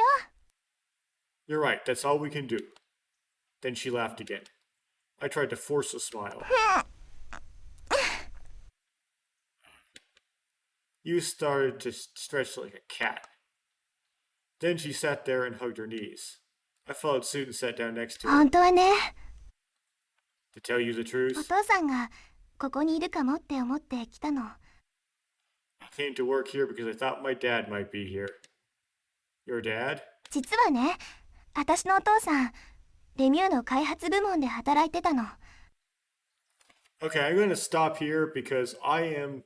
You're right, that's all we can do. Then she laughed again. I tried to force a smile. You started to stretch like a cat. Then she sat there and hugged her knees. I followed suit and sat down next to her. 本当はね、 To tell you the お truth, 父さんがここにいるかもって思って来たの。 I came to work here because I thought my dad might be here. Your dad? 実はね、私のお父さん、レミューの開発部門で働いてたの。 Okay, I'm going to stop here because I am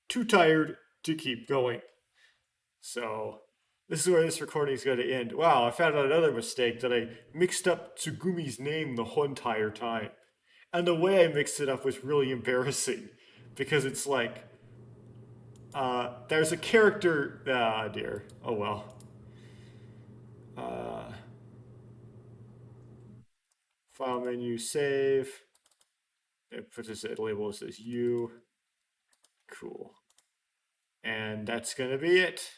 too tired to keep going. So, this is where this recording is going to end. Wow, I found out another mistake that I mixed up Tsugumi's name the whole entire time. And the way I mixed it up was really embarrassing because it's like, there's a character. Ah, dear. Oh well. File menu, save. It puts this label that says U. Cool. And that's going to be it.